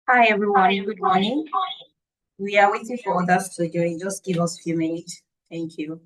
Hi everyone, good morning. We are waiting for others to join. Just give us a few minutes. Thank you.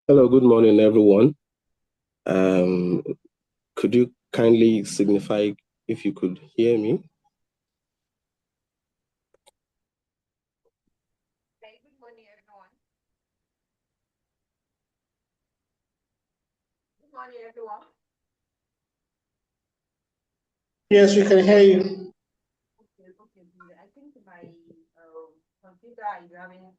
Hello, good morning, everyone. Could you kindly signify if you could hear me? Okay, good morning, everyone. Good morning, everyone. Yes, we can hear you. Okay, good. I think my computer is having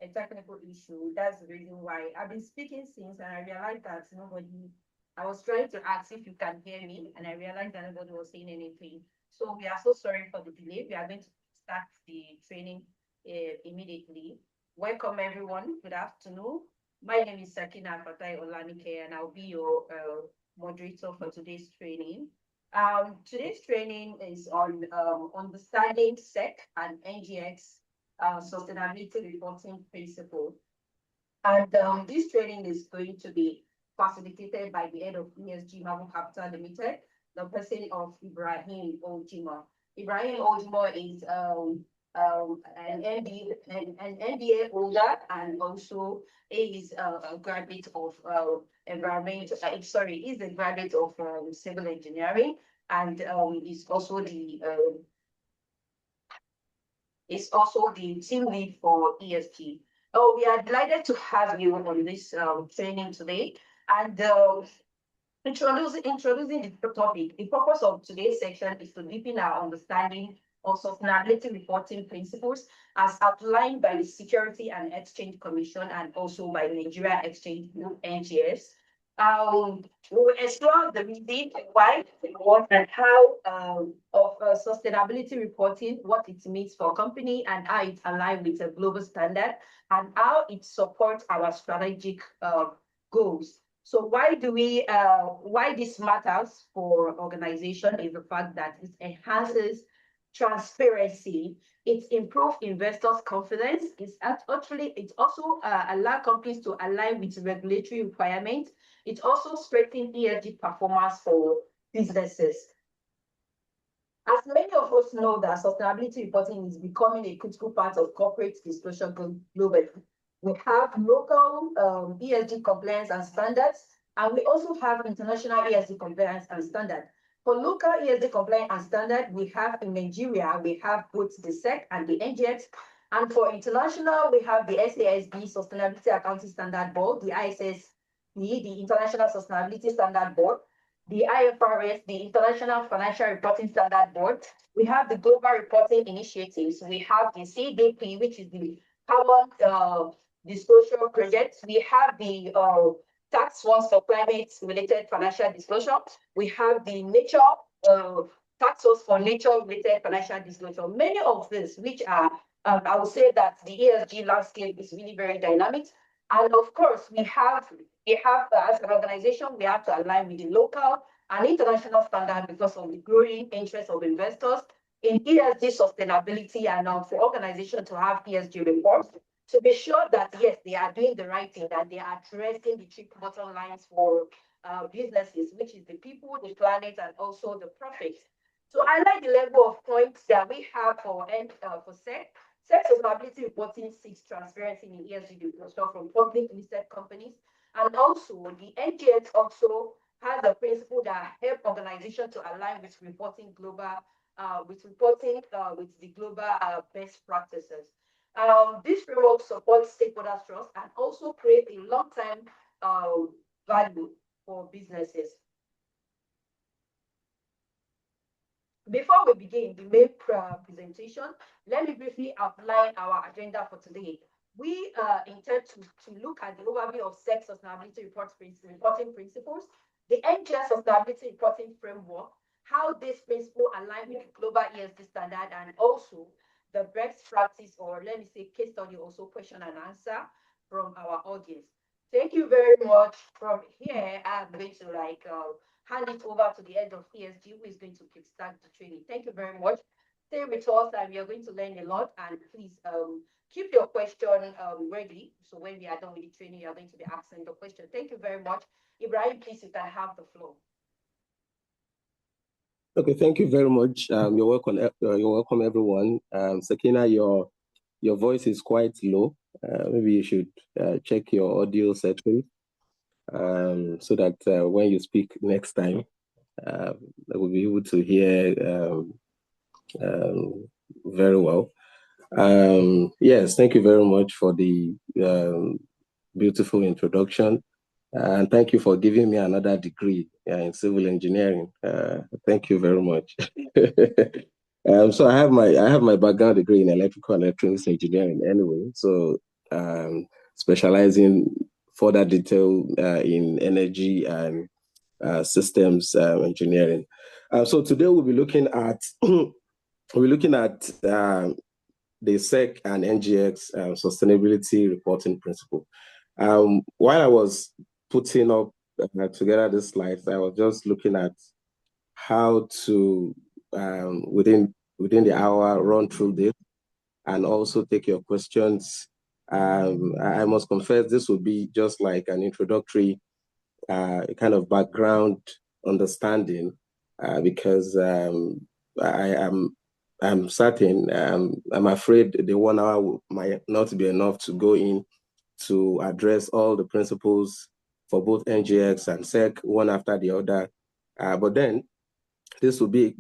a technical issue. That's the reason why I've been speaking since, and I realized that nobody. I was trying to ask if you can hear me, and I realized that nobody was saying anything. So we are so sorry for the delay. We are going to start the training immediately. Welcome, everyone. Good afternoon. My name is Sakina Fatai Olanike, and I'll be your moderator for today's training. Today's training is on understanding SEC and NGX sustainability reporting principle. And this training is going to be facilitated by the head of ESG Marble Capital Limited, the person of Ibrahim Ojimo. Ibrahim Ojimo is an MBA holder, and also is a graduate of he's a graduate of civil engineering, and is also the team lead for ESG. Oh, we are delighted to have you on this training today. And introducing the topic, the purpose of today's section is to deepen our understanding of sustainability reporting principles as outlined by the Security and Exchange Commission and also by Nigeria Exchange Group, NGS. We will explore the reason why, what, and how of sustainability reporting, what it means for a company, and how it aligns with a global standard, and how it supports our strategic goals. So why this matters for organization is the fact that it enhances transparency, it improves investors' confidence, it also allows companies to align with regulatory requirements, it also strengthens ESG performance for businesses. As many of us know that sustainability reporting is becoming a critical part of corporate disclosure globally. We have local ESG compliance and standards, and we also have international ESG compliance and standard. For local ESG compliance and standard, we have in Nigeria, we have both the SEC and the NGX. And for international, we have the SASB, Sustainability Accounting Standard Board, the ISSB, the International Sustainability Standard Board, the IFRS, the International Financial Reporting Standard Board. We have the Global Reporting Initiatives. We have the CDP, which is the Carbon Disclosure Project. We have the Tax Force for Climate-related financial disclosure. We have the Nature Tax Force for Nature-related financial disclosure. Many of these, which are, I would say that the ESG landscape is really very dynamic. And of course, we have as an organization, we have to align with the local and international standard because of the growing interest of investors in ESG sustainability, and for organizations to have ESG reports to be sure that yes, they are doing the right thing, that they are addressing the three bottom lines for businesses, which is the people, the planet, and also the profit. To highlight the level of points that we have for SEC, SEC sustainability reporting seeks transparency in ESG disclosure from public listed companies. And also, the NGX also has a principle that help organizations to align with reporting with the global best practices. This framework supports stakeholders' trust and also create a long-term value for businesses. Before we begin the main presentation, let me briefly outline our agenda for today. We intend to look at the overview of SEC sustainability reporting principles, the NGS sustainability reporting framework, how this principle align with the global ESG standard, and also the best practice, or let me say case study, also question and answer from our audience. Thank you very much. From here, I'm going to hand it over to the head of ESG, who is going to kickstart the training. Thank you very much. Stay with us, and we are going to learn a lot. And please keep your question ready. So when we are done with the training, you are going to be asking the question. Thank you very much. Ibrahim, please, you can have the floor. Okay, thank you very much. You're welcome, everyone. Sakina, your voice is quite low. maybe you should check your audio settings so that when you speak next time, they will be able to hear very well. Yes, thank you very much for the beautiful introduction. And thank you for giving me another degree in civil engineering. Thank you very much. So I have my background degree in electrical and electronics engineering anyway. So specializing further detail in energy and systems engineering. So today we'll be looking at the SEC and NGX sustainability reporting principle. While I was putting up together the slides, I was just looking at how to within the hour run through this and also take your questions. I must confess this would be just like an introductory kind of background understanding because I'm certain I'm afraid the 1 hour might not be enough to go in to address all the principles for both NGX and SEC one after the other. But then this would be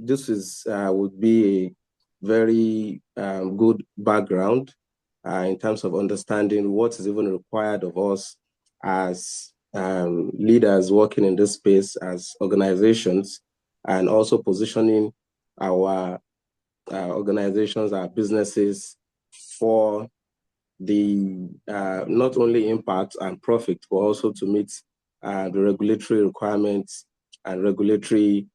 a very good background in terms of understanding what is even required of us as leaders working in this space, as organizations, and also positioning our organizations, our businesses for the not only impact and profit, but also to meet the regulatory requirements and regulatory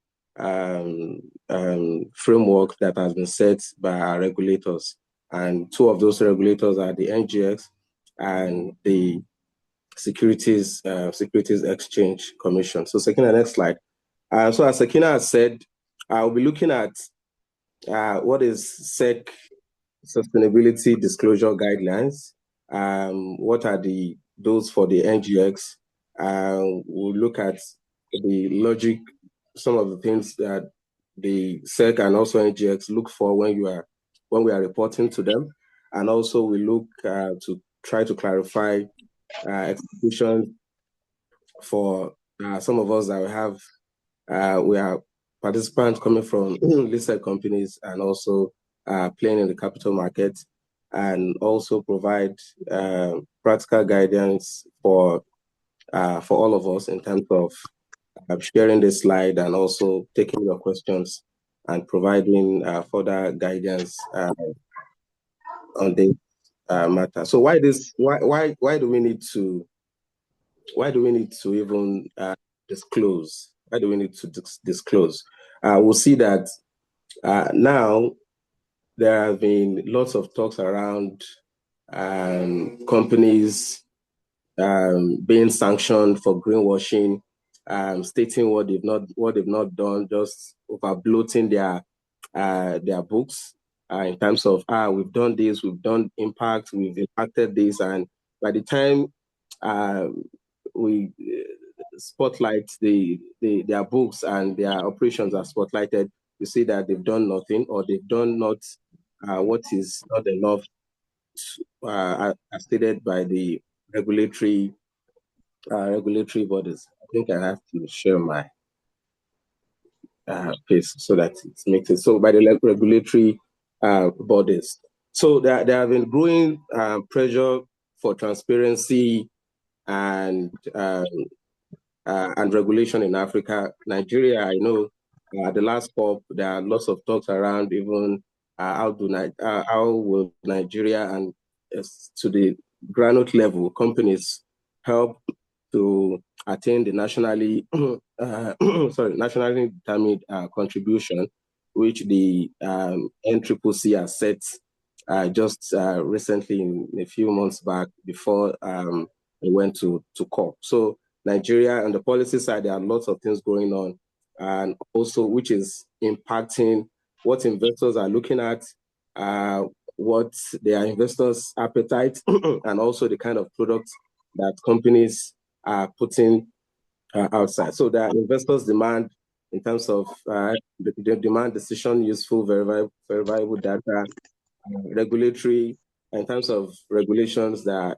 framework that has been set by our regulators. And two of those regulators are the NGX and the Securities Exchange Commission. So Sakina, next slide. So as Sakina has said, I'll be looking at what is SEC sustainability disclosure guidelines. What are those for the NGX? We'll look at the logic, some of the things that the SEC and also NGX look for when we are reporting to them, and also we look to try to clarify expectations for some of us that we are participants coming from listed companies and also playing in the capital market, and also provide practical guidance for all of us in terms of sharing this slide and also taking your questions and providing further guidance on this matter. So why do we need to even disclose? Why do we need to disclose? We'll see that now there have been lots of talks around companies being sanctioned for greenwashing, stating what they've not done, just over bloating their books in terms of we've done this, we've done impact, we've impacted this, and by the time we spotlight their books and their operations are spotlighted, you see that they've done nothing, or they've done not what is not enough as stated by the regulatory bodies. I think I have to share my page so that it makes it so by the regulatory bodies. So there have been growing pressure for transparency and regulation in Africa. Nigeria, I know the last COP, there are lots of talks around even how will Nigeria and to the granular level companies help to attain the nationally determined contribution, which the NCCC has set just recently in a few months back before it went to COP. So Nigeria, on the policy side, there are lots of things going on, and also which is impacting what investors are looking at, what their investors' appetite, and also the kind of products that companies are putting outside. So there are investors' demand in terms of the demand decision, useful, verifiable data, regulatory in terms of regulations that are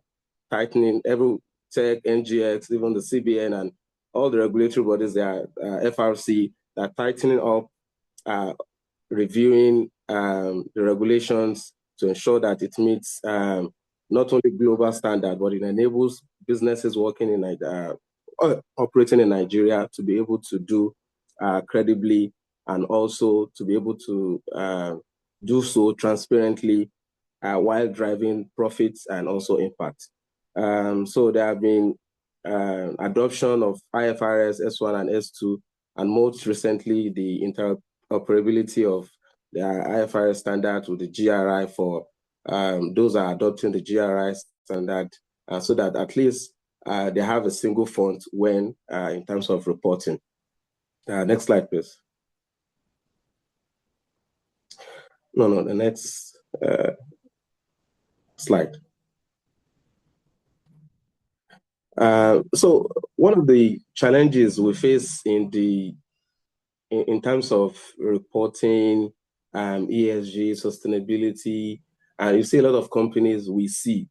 tightening, every tech, NGX, even the CBN and all the regulatory bodies, that are FRC, that are tightening up, reviewing the regulations to ensure that it meets not only global standard, but it enables businesses working in operating in Nigeria to be able to do credibly, and also to be able to do so transparently while driving profits and also impact. So there have been adoption of IFRS S1 and S2, and most recently the interoperability of the IFRS standard with the GRI for those are adopting the GRI standard, so that at least they have a single font when in terms of reporting. Next slide, please. No, the next slide. So one of the challenges we face in terms of reporting, ESG, sustainability, and you see a lot of companies we see,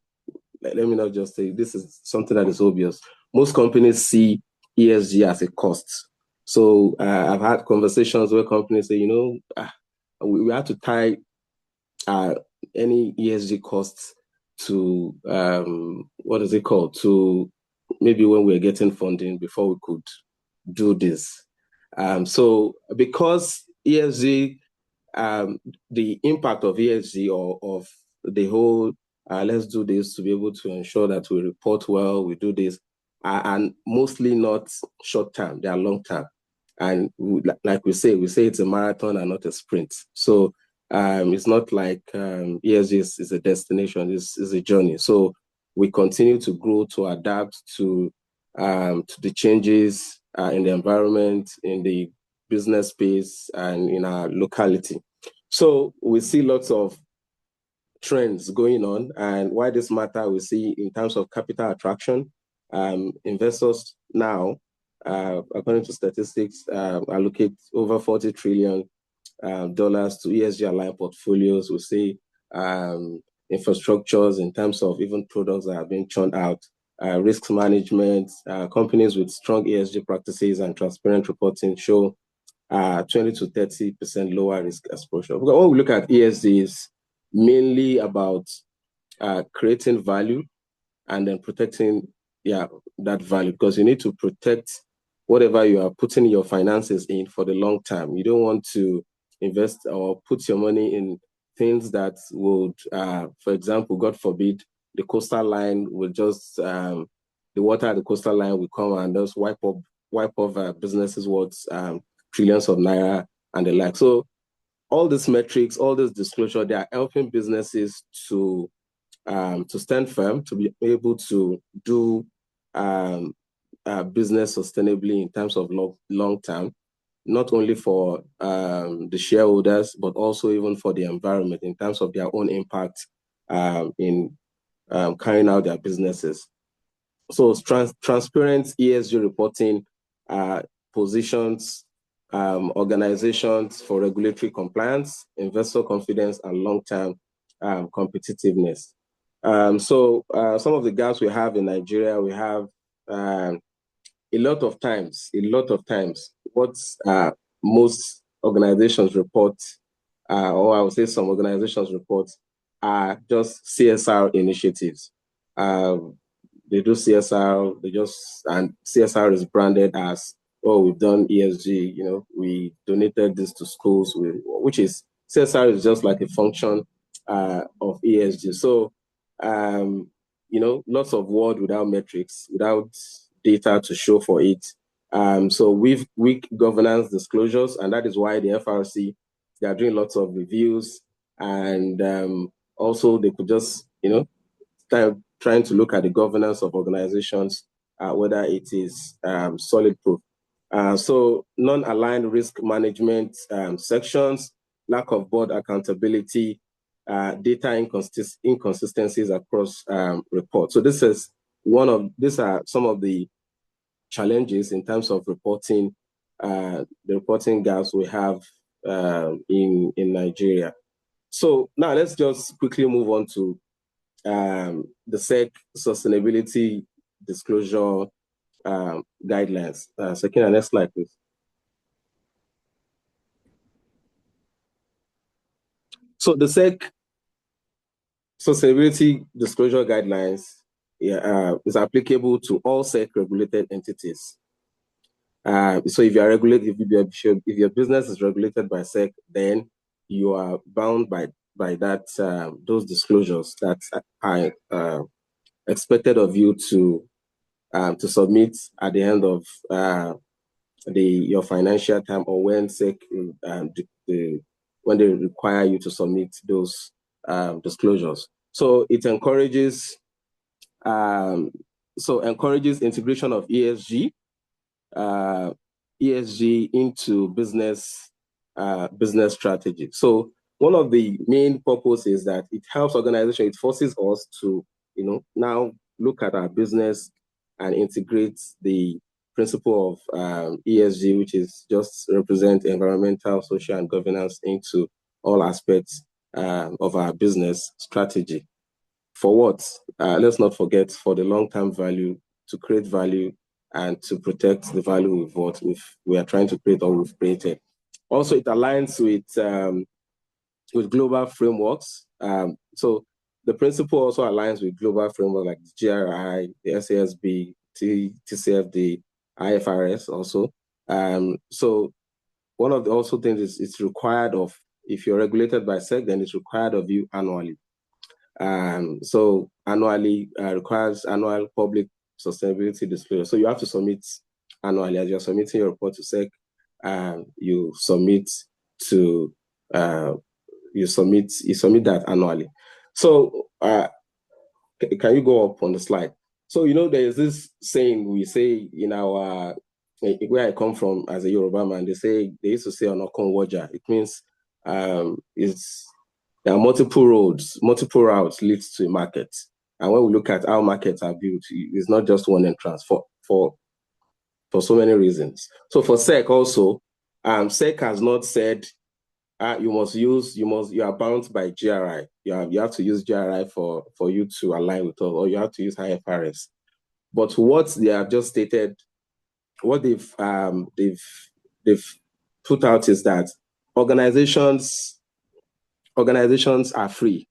let me not just say this is something that is obvious. Most companies see ESG as a cost. So I've had conversations where companies say, we have to tie any ESG costs to, what is it called? To maybe when we're getting funding before we could do this. So because ESG, the impact of ESG or of the whole, let's do this to be able to ensure that we report well, we do this, and mostly not short term, they are long term. And like we say it's a marathon and not a sprint. So it's not like ESG is a destination, it's a journey. So we continue to grow, to adapt to the changes in the environment, in the business space, and in our locality. So we see lots of trends going on, and why this matter, we see in terms of capital attraction, investors now, according to statistics, allocate over $40 trillion to ESG aligned portfolios. We see infrastructures in terms of even products that have been churned out, risk management, companies with strong ESG practices and transparent reporting show 20 to 30% lower risk exposure. When we look at ESG, is mainly about creating value and then protecting that value, because you need to protect whatever you are putting your finances in for the long term. You don't want to invest or put your money in things that would, for example, God forbid, the coastal line will just, the water at the coastal line will come and just wipe off businesses worth trillions of naira and the like. So all these metrics, all this disclosure, they are helping businesses to stand firm, to be able to do business sustainably in terms of long term, not only for the shareholders, but also even for the environment in terms of their own impact in carrying out their businesses. So transparent ESG reporting positions organizations for regulatory compliance, investor confidence, and long-term competitiveness. So some of the gaps we have in Nigeria, we have a lot of times, what most organizations report, or I would say some organizations report, are just CSR initiatives. They do CSR, and CSR is branded as, oh, we've done ESG, we donated this to schools, which is, CSR is just like a function of ESG. So, lots of word without metrics, without data to show for it. So we've weak governance disclosures, and that is why the FRC, they are doing lots of reviews, and also they could just, trying to look at the governance of organizations, whether it is solid proof. So non-aligned risk management sections, lack of board accountability, data inconsistencies across reports. So these are some of the challenges in terms of reporting, the reporting gaps we have in Nigeria. So now let's just quickly move on to the SEC sustainability disclosure guidelines. Sakina, next slide, please. So the SEC sustainability disclosure guidelines is applicable to all SEC regulated entities. So if you are regulated, if your business is regulated by SEC, then you are bound by that those disclosures that are expected of you to submit at the end of your financial time, or when SEC when they require you to submit those disclosures. So it encourages integration of ESG into business strategy. So one of the main purposes is that it helps organizations, it forces us to, now look at our business and integrate the principle of ESG, which is just represent environmental, social, and governance into all aspects of our business strategy. For what? Let's not forget, for the long-term value, to create value and to protect the value we are trying to create or we've created. Also, it aligns with global frameworks. So the principle also aligns with global frameworks like the GRI, the SASB, TCFD, IFRS also. So one of the also things is it's required of, if you're regulated by SEC, then it's required of you annually. So annually requires annual public sustainability disclosure. So you have to submit annually. As you're submitting your report to SEC, you submit that annually. So can you go up on the slide? So there is this saying we say in our where I come from as a Yoruba man. They used to say "Onokon Waja." It means there are multiple routes leads to a market. And when we look at how markets are built, it's not just one entrance for so many reasons. So for SEC also, SEC has not said you are bound by GRI. You have to use GRI for you to align with us, or you have to use IFRS. But what they have just stated, what they've put out is that organizations are free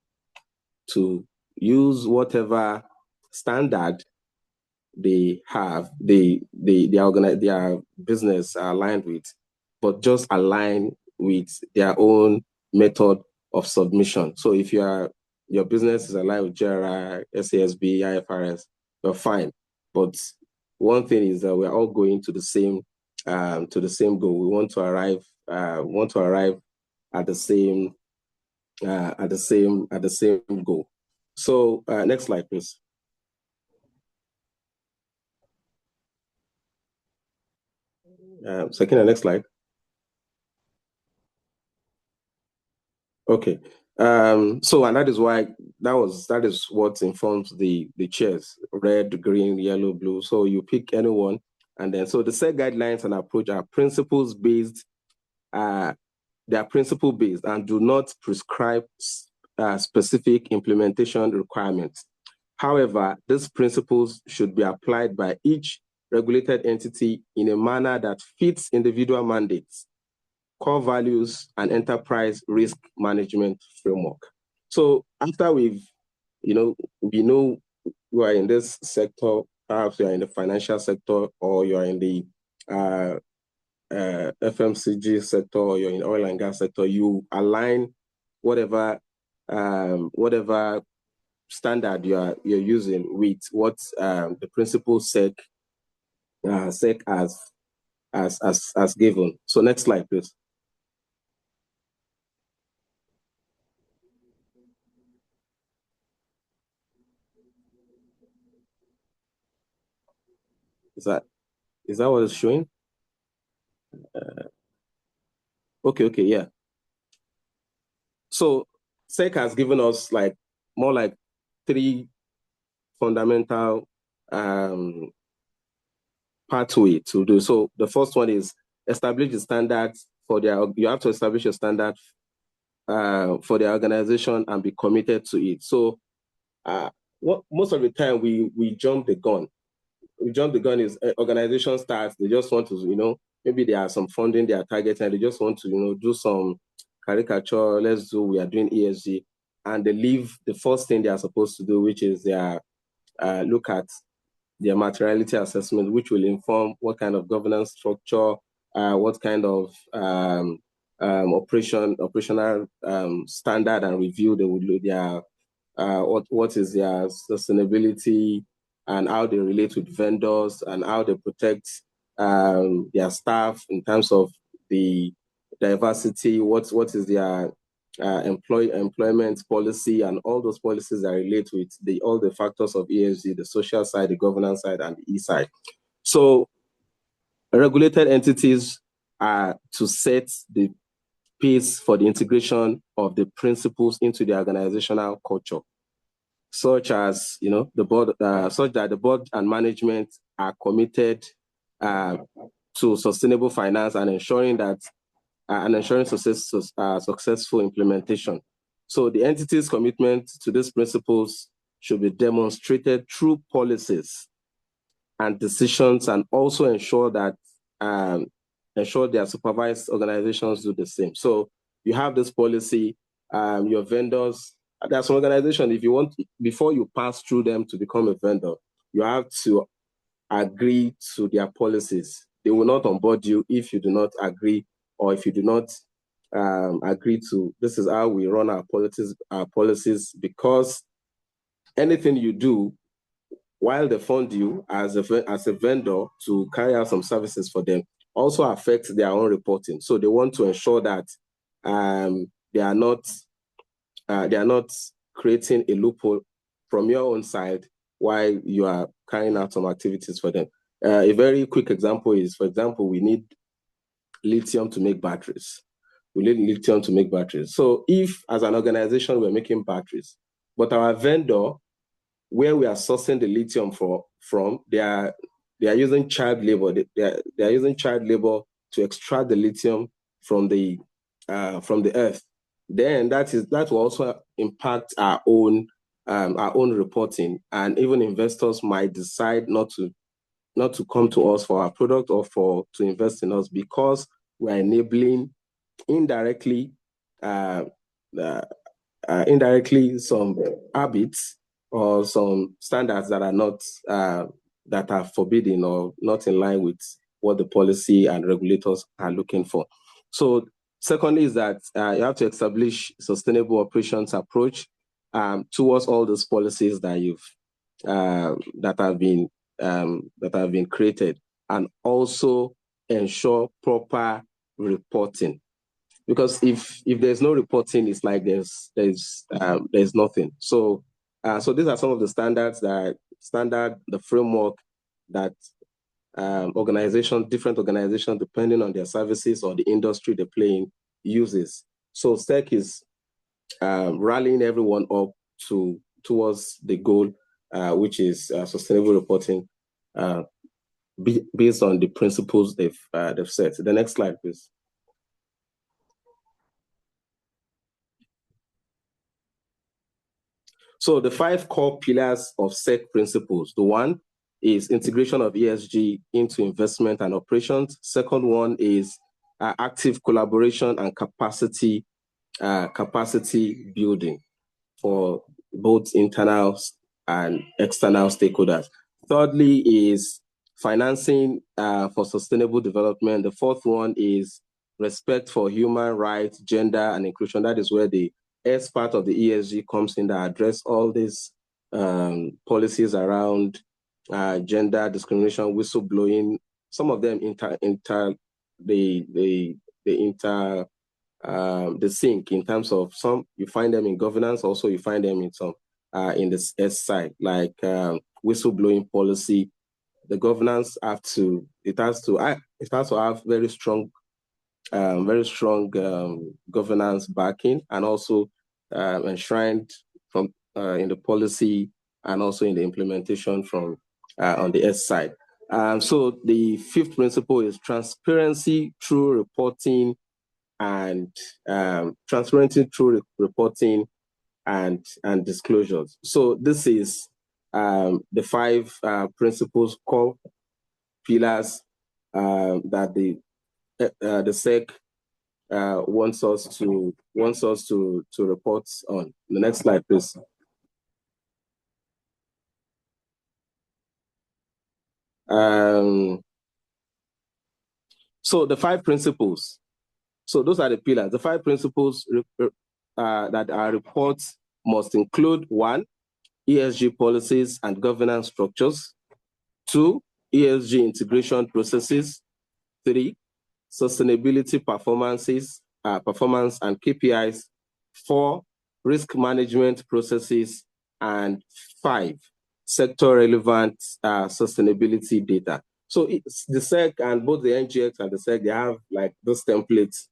to use whatever standard they have, their business are aligned with, but just align with their own method of submission. So if your business is aligned with GRI, SASB, IFRS, you're fine. But one thing is that we're all going to the same goal. We want to arrive at the same goal. So next slide, please. Sakina, next slide. Okay. So, and that is what informs the chairs: red, green, yellow, blue. So you pick anyone, and then so the SEC guidelines and approach are principles based. They are principle based and do not prescribe specific implementation requirements. However, these principles should be applied by each regulated entity in a manner that fits individual mandates, core values, and enterprise risk management framework. So after we know you are in this sector, perhaps you are in the financial sector, or you are in the FMCG sector, or you're in oil and gas sector, you align whatever standard you're using with what the principal SEC has given. So next slide, please. Is that what it's showing? Okay, yeah. So SEC has given us more like 3 fundamental pathway to do. So the first one is establish the standards you have to establish a standard for the organization and be committed to it. So most of the time we jump the gun. We jump the gun is organization starts, they just want to, maybe there are some funding they are targeting, and they just want to, do some caricature, we are doing ESG, and they leave the first thing they are supposed to do, which is their look at their materiality assessment, which will inform what kind of governance structure, what kind of operational standard and review they would do, their what is their sustainability and how they relate with vendors and how they protect their staff in terms of the diversity, what is their employment policy, and all those policies that relate with all the factors of ESG, the social side, the governance side, and the E side. So regulated entities are to set the pace for the integration of the principles into the organizational culture, such as the board, such that the board and management are committed to sustainable finance and ensuring successful implementation. So the entity's commitment to these principles should be demonstrated through policies and decisions, and also ensure that their supervised organizations do the same. So you have this policy, your vendors. There are some organizations, if you want, before you pass through them to become a vendor, you have to agree to their policies. They will not onboard you if you do not agree, or if you do not agree to, this is how we run our policies, because anything you do while they fund you as a vendor to carry out some services for them also affects their own reporting. So they want to ensure that they are not creating a loophole from your own side while you are carrying out some activities for them. A very quick example is, for example, we need lithium to make batteries. So if, as an organization, we're making batteries, but our vendor, where we are sourcing the lithium from, they are using child labor. They are using child labor to extract the lithium from the earth. Then that will also impact our own reporting, and even investors might decide not to come to us for our product or to invest in us, because we are enabling indirectly some habits or some standards that are not that are forbidden or not in line with what the policy and regulators are looking for. So secondly is that you have to establish sustainable operations approach towards all those policies that that have been created, and also ensure proper reporting. Because if there's no reporting, it's like there's nothing. So these are some of the standards the framework that different organizations, depending on their services or the industry they play in, uses. So STEC is rallying everyone up towards the goal, which is sustainable reporting, based on the principles they've set. The next slide, please. So the 5 core pillars of SEC principles. The one is integration of ESG into investment and operations. Second one is active collaboration and capacity building for both internal and external stakeholders. Thirdly is financing for sustainable development. The fourth one is respect for human rights, gender, and inclusion. That is where the S part of the ESG comes in, that address all these policies around gender discrimination, whistleblowing. Some of them the sync in terms of some you find them in governance, also you find them in some in the S side, like whistleblowing policy. The governance has to have very strong governance backing, and also enshrined from in the policy and also in the implementation from on the S side. So the 5th principle is transparency through reporting and and disclosures. So this is the 5 principles, core pillars that the SEC wants us to report on. The next slide, please. So the 5 principles. So those are the pillars. The 5 principles that our reports must include: 1, ESG policies and governance structures; 2, ESG integration processes; 3, sustainability performance and KPIs; 4, risk management processes; and 5, sector relevant sustainability data. So it's the SEC, and both the NGX and the SEC, they have like those templates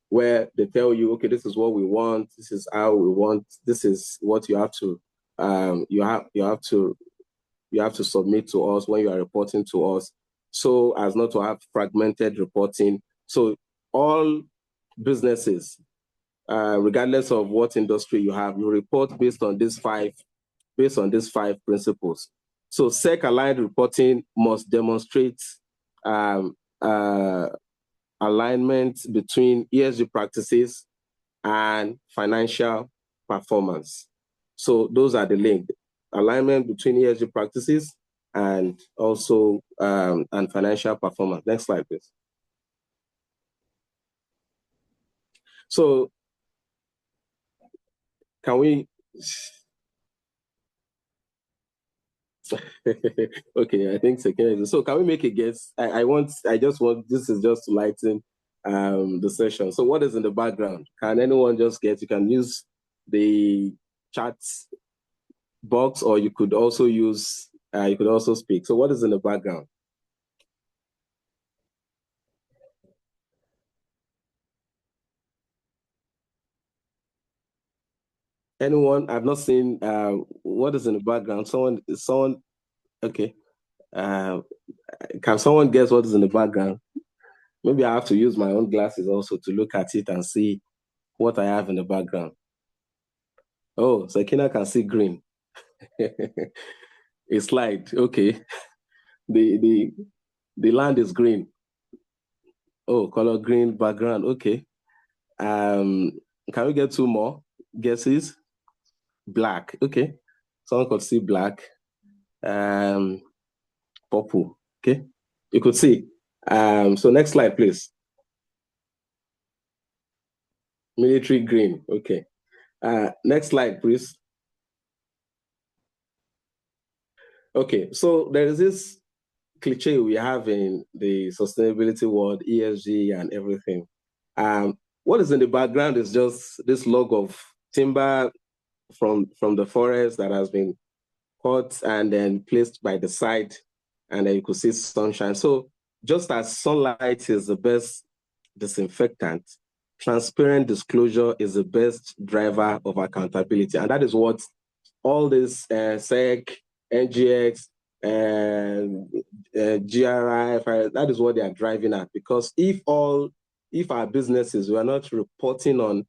where they tell you, okay, this is what we want, this is how we want, this is what you have to submit to us when you are reporting to us, so as not to have fragmented reporting. So all businesses, regardless of what industry you have, you report based on these 5 principles. So SEC aligned reporting must demonstrate alignment between ESG practices and financial performance. So those are the link: alignment between ESG practices and also and financial performance. Next slide, please. So can we? Okay, I think second. So can we make a guess? I just want, this is just to lighten the session. So what is in the background? Can anyone just guess? You can use the chat box, or you could also use you could also speak. So what is in the background? Anyone? I've not seen what is in the background. Someone, okay. Can someone guess what is in the background? Maybe I have to use my own glasses also to look at it and see what I have in the background. Oh, Sakina can see green. A slide, okay. The land is green. Oh, color green background, okay. Can we get 2 more guesses? Black, okay. Someone could see black. Purple, okay. You could see. So next slide, please. Military green, okay. Next slide, please. Okay, so there is this cliche we have in the sustainability world, ESG and everything. What is in the background is just this log of timber from the forest that has been cut and then placed by the side, and then you could see sunshine. So just as sunlight is the best disinfectant, transparent disclosure is the best driver of accountability. And that is what all this SEC, NGX, and GRI, that is what they are driving at. Because if our businesses were not reporting on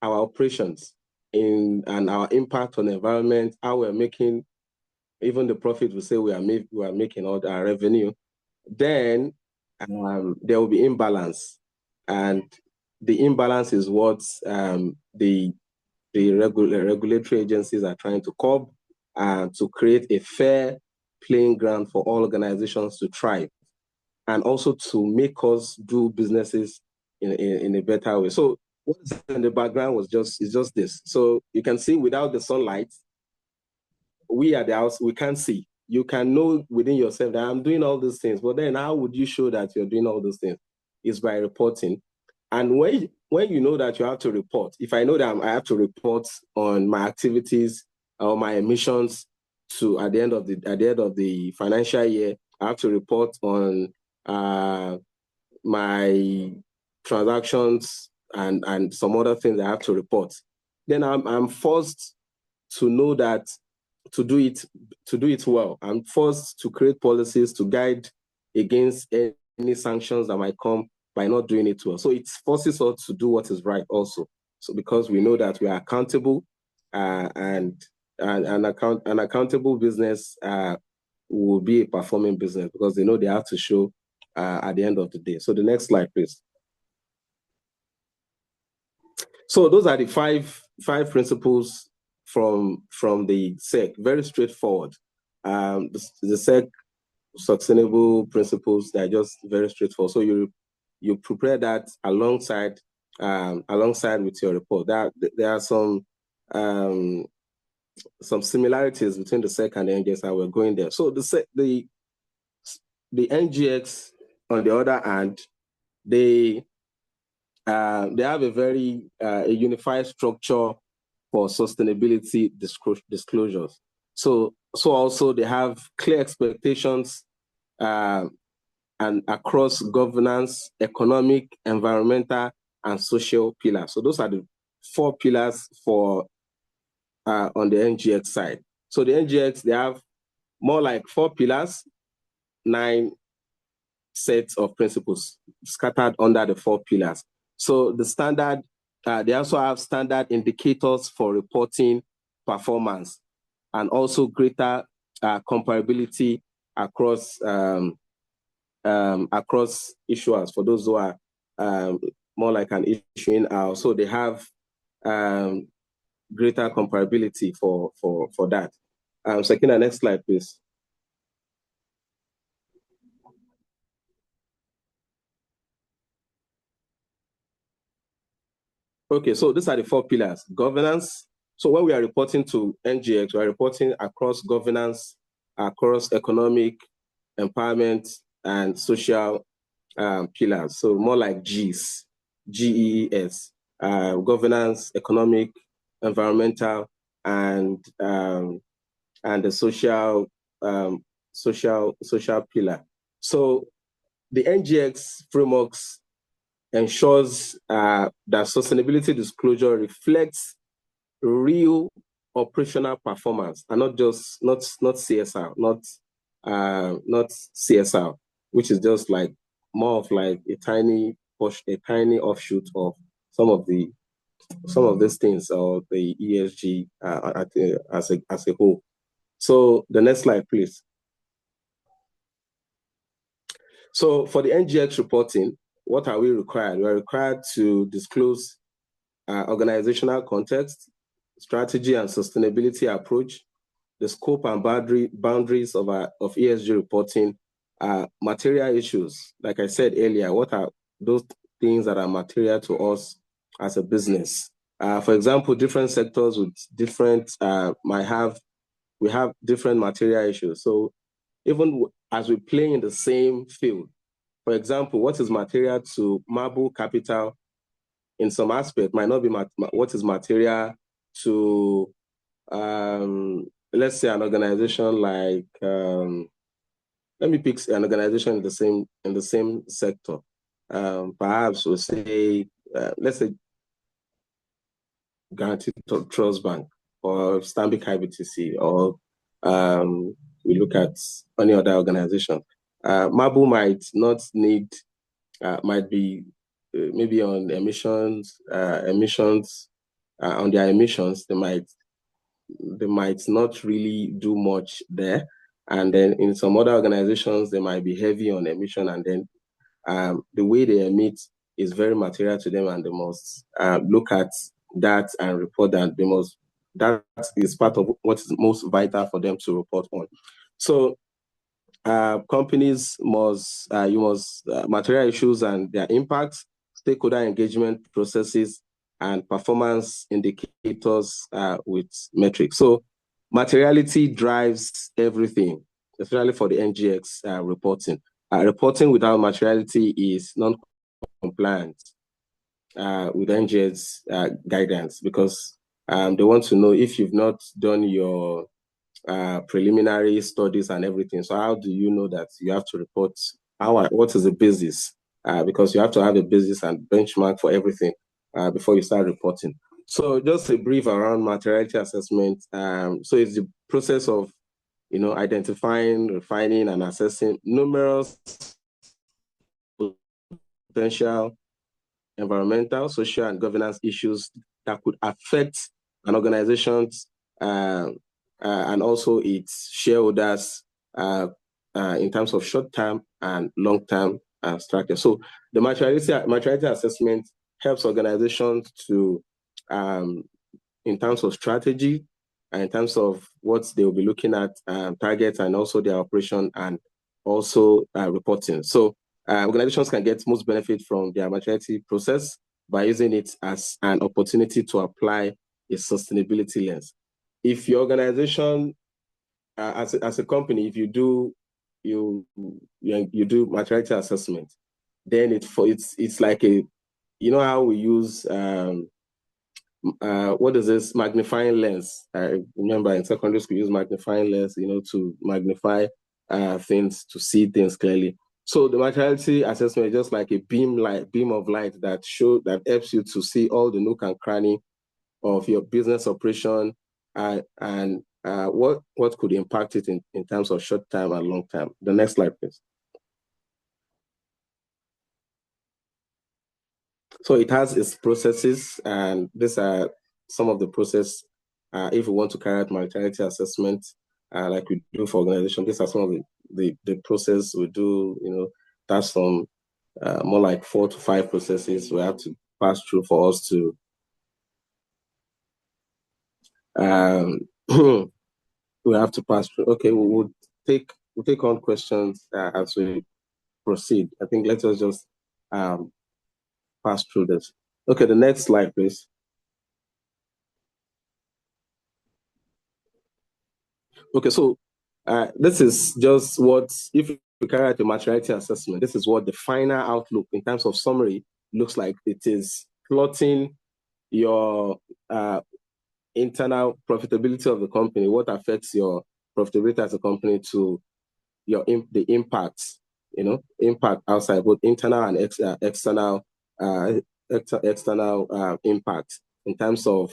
our operations and our impact on the environment, how we're making, even the profit we say we are making, all our revenue, then there will be imbalance. And the imbalance is what the regulatory agencies are trying to curb, to create a fair playing ground for all organizations to thrive, and also to make us do businesses in a better way. So what's in the background is just this. So you can see without the sunlight, we at the house, we can't see. You can know within yourself that I'm doing all these things, but then how would you show that you're doing all those things? Is by reporting. And when you know that you have to report, if I know that I have to report on my activities or my emissions at the end of the financial year, I have to report on my transactions and some other things I have to report. Then I'm forced to know that to do it well. I'm forced to create policies to guide against any sanctions that might come by not doing it well. So it forces us to do what is right also. So because we know that we are accountable and an accountable business will be a performing business because they know they have to show at the end of the day. So the next slide, please. So those are the five principles from the SEC. Very straightforward. The SEC sustainable principles, they're just very straightforward. So you prepare that alongside with your report. There are some similarities between the SEC and the NGX, and we're going there. So the NGX, on the other hand, they have a very a unified structure for sustainability disclosures. So also they have clear expectations and across governance, economic, environmental, and social pillars. So those are the 4 pillars for on the NGX side. So the NGX, they have more like 4 pillars, 9 sets of principles scattered under the 4 pillars. So the standard, they also have standard indicators for reporting performance and also greater comparability across issuers for those who are more like an issuing house. So they have greater comparability for that. Sakina, next slide, please. Okay, so these are the 4 pillars. Governance. So when we are reporting to NGX, we are reporting across governance, across economic, empowerment, and social pillars. So more like G's, GEES, governance, economic, environmental, and the social pillar. So the NGX frameworks ensures that sustainability disclosure reflects real operational performance and not CSR, not CSR, which is just like more of like a tiny offshoot of some of these things, or the ESG as a whole. So the next slide, please. So for the NGX reporting, what are we required? We're required to disclose organizational context, strategy and sustainability approach, the scope and boundaries of ESG reporting, material issues. Like I said earlier, what are those things that are material to us as a business? For example, different sectors with different we have different material issues. So even as we play in the same field, for example, what is material to Marble Capital in some aspect might not be what is material to, let's say, an organization like, let me pick an organization in the same sector. Perhaps we'll say, let's say, Guaranteed Trust Bank or Stanbic IBTC, or we look at any other organization. Marble might not need, might be maybe on emissions, on their emissions, they might not really do much there. And then in some other organizations, they might be heavy on emission, and then the way they emit is very material to them, and they must look at that and report that. That is part of what is most vital for them to report on. So companies must material issues and their impacts, stakeholder engagement processes, and performance indicators with metrics. So materiality drives everything, especially for the NGX reporting. Reporting without materiality is non-compliant with NGX guidance, because they want to know if you've not done your preliminary studies and everything. So how do you know that you have to report? What is the basis? Because you have to have a basis and benchmark for everything before you start reporting. So just a brief around materiality assessment. So it's the process of identifying, refining, and assessing numerous potential environmental, social, and governance issues that could affect an organization's and also its shareholders in terms of short-term and long-term structure. So the materiality assessment helps organizations to, in terms of strategy, and in terms of what they will be looking at, targets, and also their operation, and also reporting. So organizations can get most benefit from their materiality process by using it as an opportunity to apply a sustainability lens. If your organization, as a company, if you do materiality assessment, then it's like a, you know how we use what is this magnifying lens? I remember in secondary school, we use magnifying lens, to magnify things, to see things clearly. So the materiality assessment is just like a beam of light that helps you to see all the nook and cranny of your business operation, and what could impact it in terms of short term and long term. The next slide, please. So it has its processes, and these are some of the process. If we want to carry out materiality assessment, like we do for organization, these are some of the process we do. That's some more like 4 to 5 processes we have to pass through for us to we have to pass through. Okay, we'll take on questions as we proceed. I think let us just pass through this. Okay, the next slide, please. Okay, so this is just what, if we carry out a materiality assessment, this is what the final outlook in terms of summary looks like. It is plotting your internal profitability of the company, what affects your profitability as a company, to the impact outside, both internal and external impact in terms of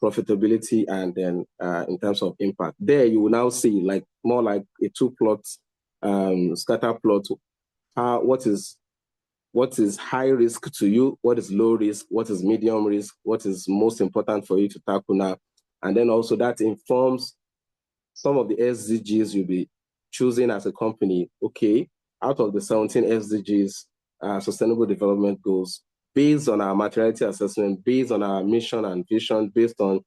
profitability, and then in terms of impact. There you will now see more like a 2-plot scatter plot. What is high risk to you, what is low risk, what is medium risk, what is most important for you to tackle now. And then also that informs some of the SDGs you'll be choosing as a company. Okay, out of the 17 SDGs, Sustainable Development Goals, based on our materiality assessment, based on our mission and vision, based on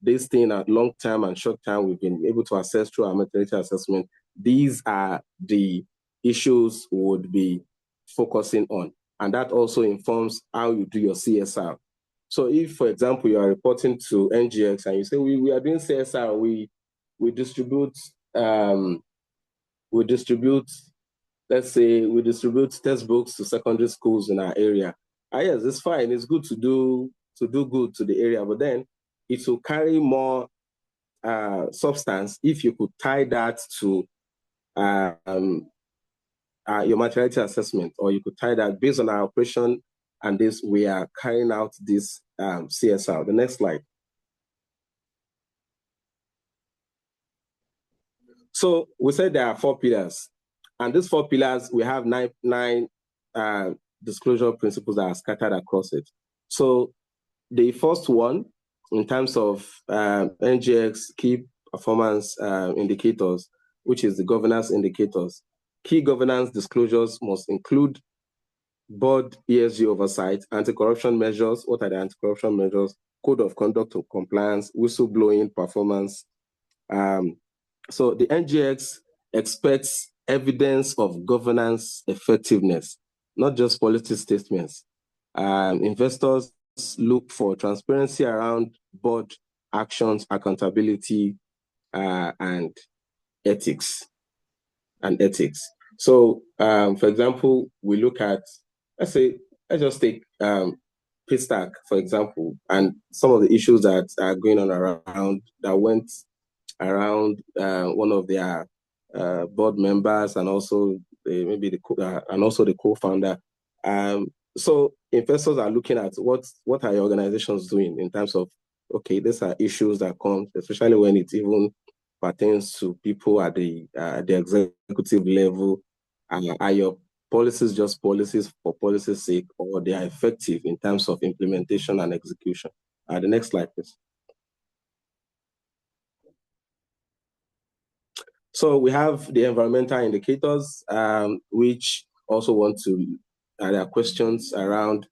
this thing at long term and short term, we've been able to assess through our materiality assessment. These are the issues we would be focusing on. And that also informs how you do your CSR. So if, for example, you are reporting to NGX and you say, we are doing CSR, we distribute, let's say we distribute textbooks to secondary schools in our area. Yes, it's fine. It's good to do good to the area, but then it will carry more substance if you could tie that to your materiality assessment, or you could tie that based on our operation and this, we are carrying out this CSR. The next slide. So we said there are 4 pillars, and these 4 pillars, we have nine disclosure principles that are scattered across it. So the first one, in terms of NGX key performance indicators, which is the governance indicators. Key governance disclosures must include board ESG oversight, anti-corruption measures. What are the anti-corruption measures? Code of conduct of compliance, whistleblowing performance. So the NGX expects evidence of governance effectiveness, not just policy statements. Investors look for transparency around board actions, accountability, and ethics. So, for example, we look at, let's just take Paystack, for example, and some of the issues that are going on around, that went around one of their board members, and also the co-founder. So investors are looking at what are your organizations doing in terms of, okay, these are issues that come, especially when it even pertains to people at the executive level. Are your policies just policies for policy's sake, or they are effective in terms of implementation and execution? The next slide, please. So we have the environmental indicators, which also want to, there are questions around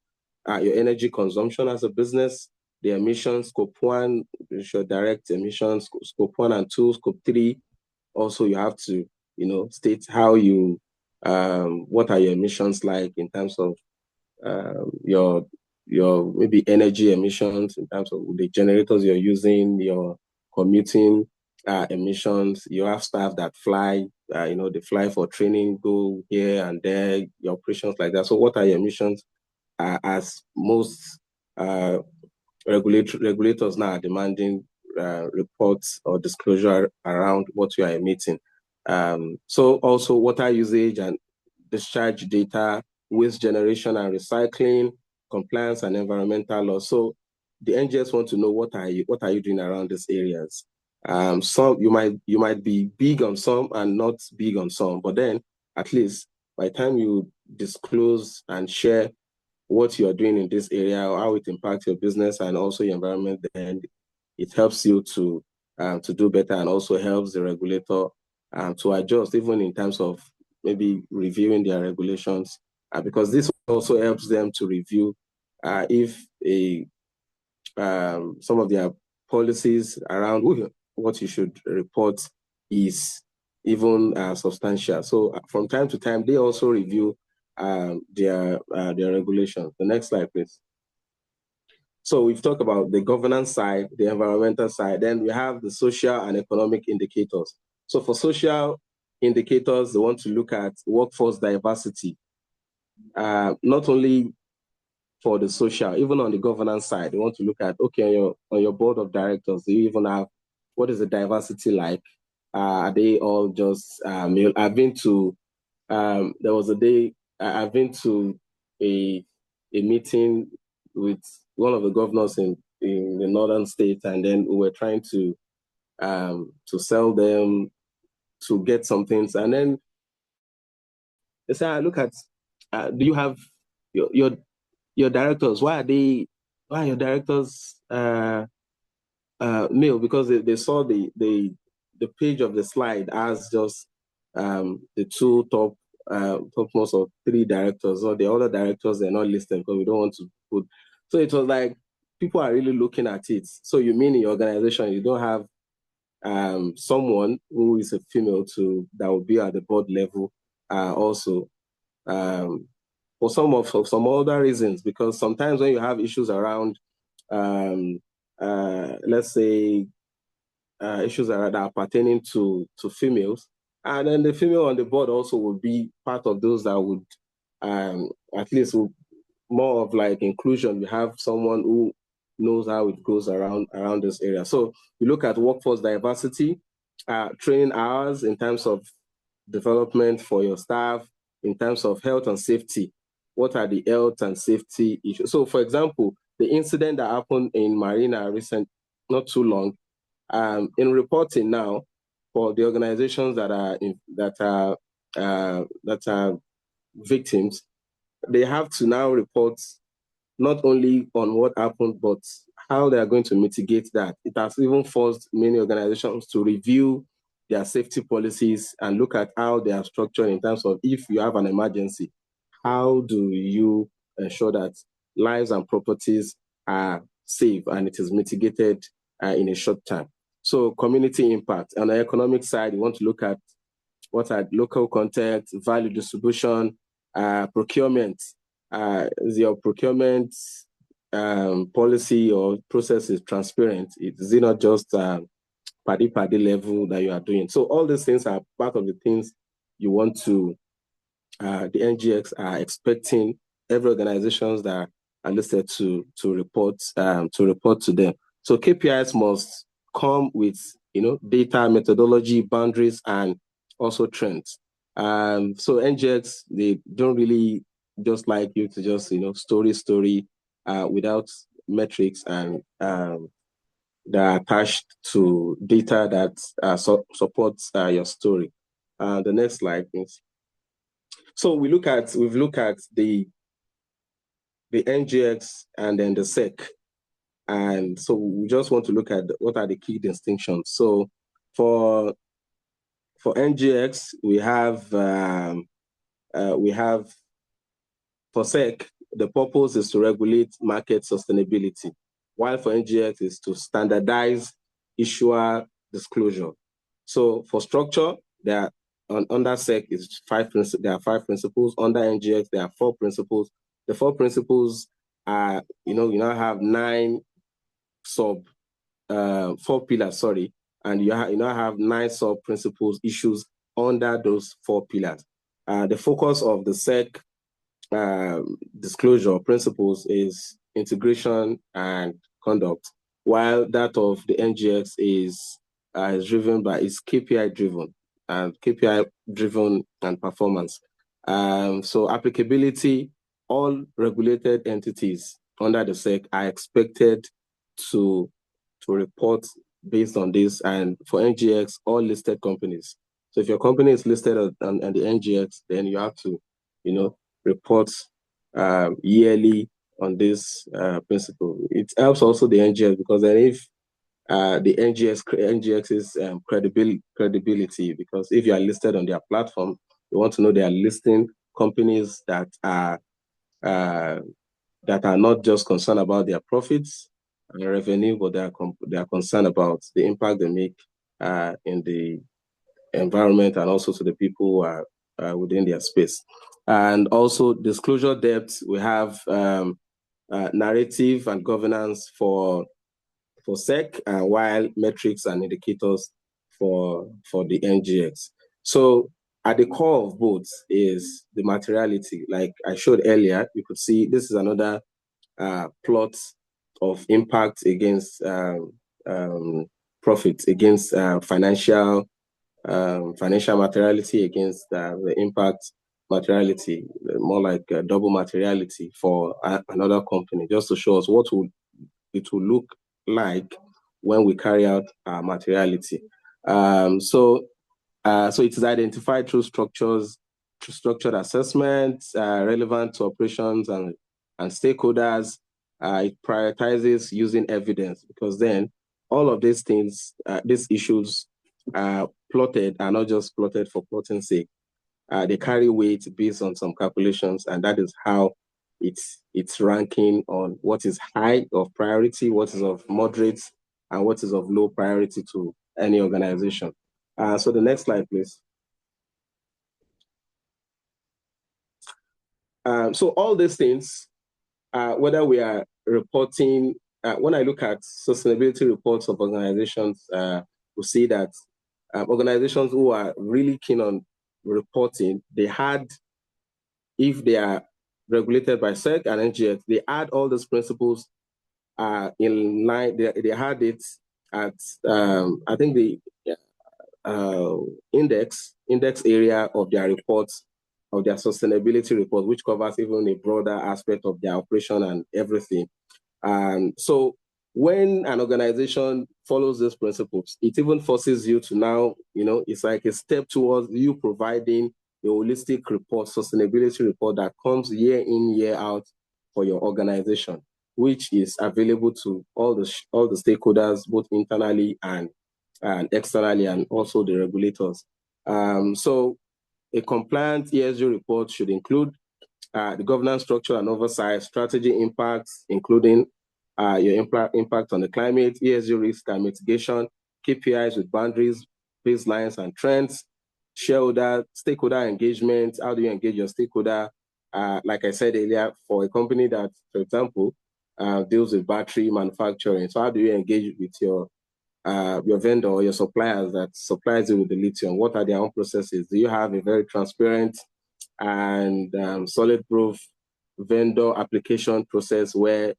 your energy consumption as a business, the emissions, scope 1, your direct emissions, scope 1 and 2, scope 3. Also, you have to, state how you, what are your emissions like in terms of your maybe energy emissions, in terms of the generators you're using, your commuting emissions. You have staff that fly, they fly for training, go here and there, your operations like that. So what are your emissions? As most regulators now are demanding reports or disclosure around what you are emitting. So also water usage and discharge data, waste generation and recycling, compliance and environmental law. So the NGS want to know what are you doing around these areas. Some you might be big on some and not big on some, but then at least by the time you disclose and share what you are doing in this area, how it impacts your business and also your environment, then it helps you to do better, and also helps the regulator to adjust, even in terms of maybe reviewing their regulations, because this also helps them to review if some of their policies around what you should report is even substantial. So from time to time, they also review their regulations. The next slide, please. So we've talked about the governance side, the environmental side, then we have the social and economic indicators. So for social indicators, they want to look at workforce diversity, not only for the social, even on the governance side, they want to look at, okay, on your board of directors, do you even have, what is the diversity like? Are they all just male? I've been to, there was a day, I've been to a meeting with one of the governors in the northern states, and then we were trying to sell them, to get some things, and then they said, look at, do you have your directors? Why are your directors male? Because they saw the page of the slide as just the two topmost of 3 directors, or the other directors, they're not listed because we don't want to put. So it was like people are really looking at it. So you mean in your organization you don't have someone who is a female that will be at the board level also, for some other reasons, because sometimes when you have issues around let's say issues that are pertaining to females, and then the female on the board also would be part of those that would at least more of like inclusion. You have someone who knows how it goes around this area. So you look at workforce diversity, training hours in terms of development for your staff, in terms of health and safety. What are the health and safety issues? So for example, the incident that happened in Marina not too long, in reporting now for the organizations that are victims, they have to now report not only on what happened, but how they are going to mitigate that. It has even forced many organizations to review their safety policies and look at how they are structured in terms of, if you have an emergency, how do you ensure that lives and properties are safe and it is mitigated in a short time. So community impact. On the economic side, you want to look at what are local content, value distribution, procurement. Is your procurement policy or process is transparent? Is it not just party level that you are doing? So all these things are part of the things you want to, the NGX are expecting every organizations that are listed to report to them. So KPIs must come with data, methodology, boundaries, and also trends. So NGX, they don't really just like you to just story without metrics and that are attached to data that supports your story. The next slide, please. So we've looked at the NGX and then the SEC. And so we just want to look at what are the key distinctions. So for for NGX, we have for SEC, the purpose is to regulate market sustainability, while for NGX is to standardize issuer disclosure. So for structure, there are under SEC is there are 5 principles. Under NGX, there are 4 principles. The 4 principles are, you now have 4 pillars, sorry, and you now have 9 sub principles issues under those 4 pillars. The focus of the SEC disclosure principles is integration and conduct, while that of the NGX is KPI driven and performance. So applicability, all regulated entities under the SEC are expected to report based on this, and for NGX, all listed companies. So if your company is listed on the NGX, then you have to, report yearly on this principle. It helps also the NGX, because then if the NGX's credibility, because if you are listed on their platform, you want to know they are listing companies that are not just concerned about their profits and revenue, but they are concerned about the impact they make in the environment and also to the people who are within their space. And also disclosure depth, we have narrative and governance for SEC, while metrics and indicators for the NGX. So at the core of both is the materiality. Like I showed earlier, you could see this is another plot of impact against profit, against financial materiality against the impact materiality, more like double materiality for another company, just to show us what it will look like when we carry out our materiality. So it is identified through structured assessments, relevant to operations and stakeholders. It prioritizes using evidence, because then all of these things, these issues plotted are not just plotted for plotting's sake. They carry weight based on some calculations, and that is how it's ranking on what is high of priority, what is of moderate, and what is of low priority to any organization. So the next slide, please. So all these things, whether we are reporting, when I look at sustainability reports of organizations, we see that organizations who are really keen on reporting, if they are regulated by SEC and NGX, they add all those principles in line. They had it at, I think the index area of their reports, of their sustainability report, which covers even a broader aspect of their operation and everything. So when an organization follows these principles, it even forces you to now, it's like a step towards you providing a holistic report, sustainability report that comes year in, year out for your organization, which is available to all the stakeholders, both internally and externally, and also the regulators. So a compliant ESG report should include the governance structure and oversight, strategy impacts, including your impact on the climate, ESG risk and mitigation, KPIs with boundaries, baselines and trends, stakeholder engagement. How do you engage your stakeholder? Like I said earlier, for a company that, for example, deals with battery manufacturing, so how do you engage with your vendor or your suppliers that supplies you with the lithium? What are their own processes? Do you have a very transparent and solid proof vendor application process where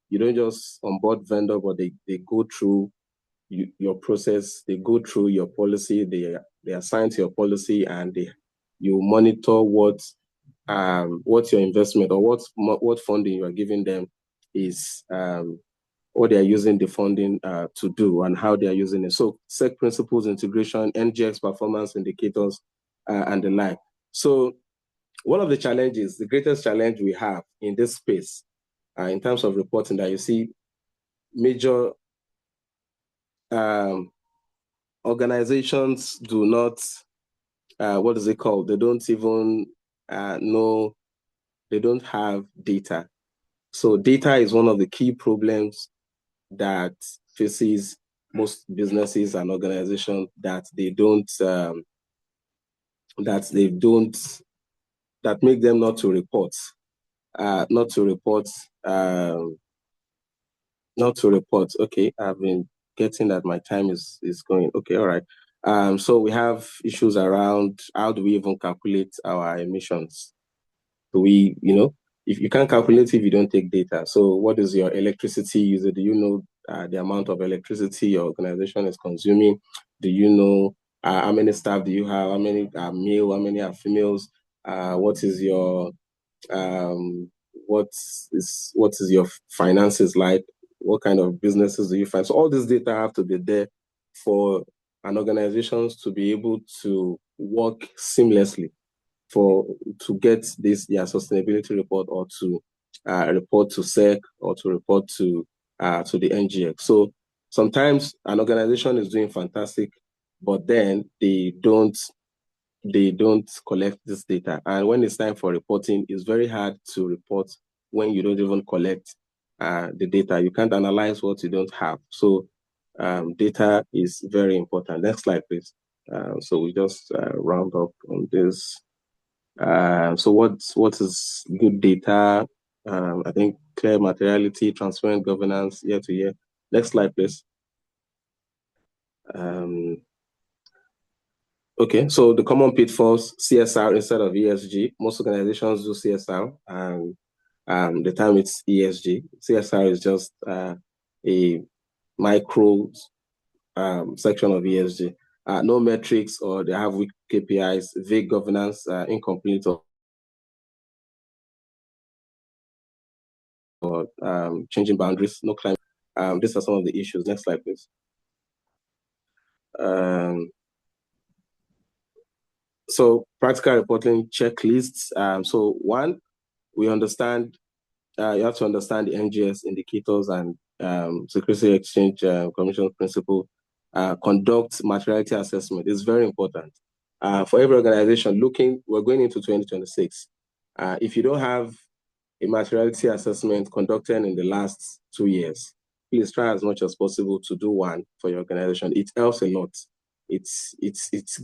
you don't just onboard vendor, but they go through your process, they go through your policy, they assign to your policy, and you monitor what your investment or what funding you are giving them is, what they are using the funding to do and how they are using it. So SEC principles, integration, NGX performance indicators, and the like. So one of the challenges, the greatest challenge we have in this space, in terms of reporting, that you see major organizations do not what is it called? They don't even know, they don't have data. So data is one of the key problems that faces most businesses and organizations, that that make them not to report, uh, not to report, um, not to report. Okay, I've been getting that my time is going. Okay, all right. So we have issues around how do we even calculate our emissions? Do we, if you can't calculate if you don't take data. So what is your electricity user? Do you know the amount of electricity your organization is consuming? Do you know how many staff do you have? How many are male? How many are females? What is your um, what is your finances like? What kind of businesses do you find? So all this data have to be there for an organizations to be able to work seamlessly for to get this their sustainability report, or to report to SEC, or to report to the NGX. So sometimes an organization is doing fantastic, but then they don't collect this data. And when it's time for reporting, it's very hard to report when you don't even collect the data. You can't analyze what you don't have. So data is very important. Next slide, please. So we just round up on this. So what is good data? I think clear materiality, transparent governance, year to year. Next slide, please. Okay, so the common pitfalls: CSR instead of ESG. Most organizations do CSR, and the time it's ESG. CSR is just a micro section of ESG. No metrics, or they have weak KPIs, vague governance, incomplete, or changing boundaries, no climate. These are some of the issues. Next slide, please. So practical reporting checklists. So one, we understand you have to understand the NGS indicators and Security Exchange Commission principle. Conduct materiality assessment. It's very important for every organization. We're going into 2026. If you don't have a materiality assessment conducted in the last 2 years, please try as much as possible to do one for your organization. It helps a lot. It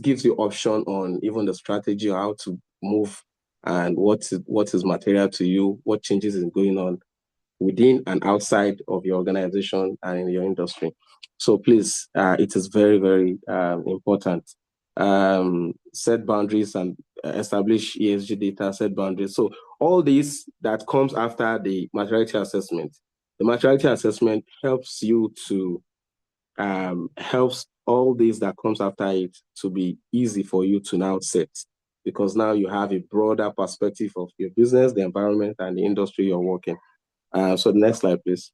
gives you option on even the strategy, how to move, and what is material to you, what changes is going on within and outside of your organization and in your industry. So please, it is very, very important. Set boundaries and establish ESG data, set boundaries. So all this that comes after the materiality assessment. The materiality assessment helps you to helps all this that comes after it to be easy for you to now set, because now you have a broader perspective of your business, the environment, and the industry you're working. So the next slide, please.